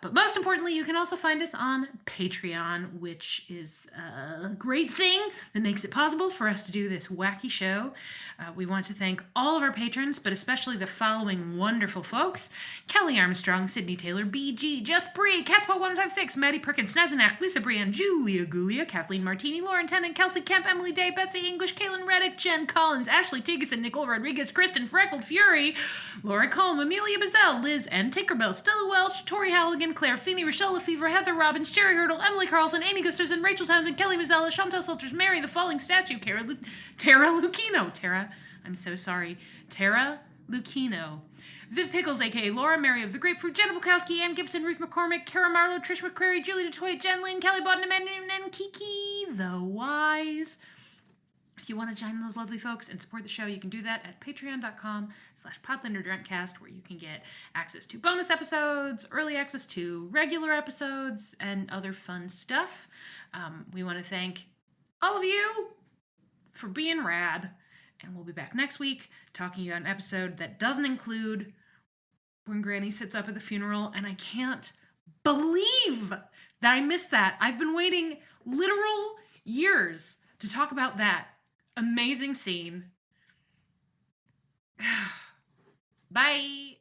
But most importantly, you can also find us on Patreon, which is a great thing that makes it possible for us to do this wacky show. We want to thank all of our patrons, but especially the following wonderful folks: Kelly Armstrong, Sydney Taylor, BG, Just Bree, Catspot156, Maddie Perkins, Snazenak, Lisa Brian, Julia Gulia, Kathleen Martini, Lauren Tennant, Kelsey Kemp, Emily Day, Betsy English, Kaylin Reddick, Jen Collins, Ashley Tigason, Nicole Rodriguez, Kristen Freckled Fury, Laura Colm, Amelia Bazell, Liz N. Tinkerbell, Stella Welch, Tori Halligan, Claire Feeney, Rochelle Lefevre, Heather Robbins, Jerry Hurdle, Emily Carlson, Amy Gustafson, Rachel Townsend, Kelly Mazzella, Chantel Salters, Mary the Falling Statue, Tara Lucchino, I'm so sorry, Tara Lucchino, Viv Pickles, a.k.a. Laura, Mary of the Grapefruit, Jenna Bukowski, Ann Gibson, Ruth McCormick, Kara Marlowe, Trish McCrary, Julie DeToy, Jen Lynn, Kelly Bodden, and Kiki the Wise. If you want to join those lovely folks and support the show, you can do that at patreon.com/Podlander Drunkcast, where you can get access to bonus episodes, early access to regular episodes, and other fun stuff. We want to thank all of you for being rad. And we'll be back next week talking about an episode that doesn't include when Granny sits up at the funeral. And I can't believe that I missed that. I've been waiting literal years to talk about that amazing scene. Bye.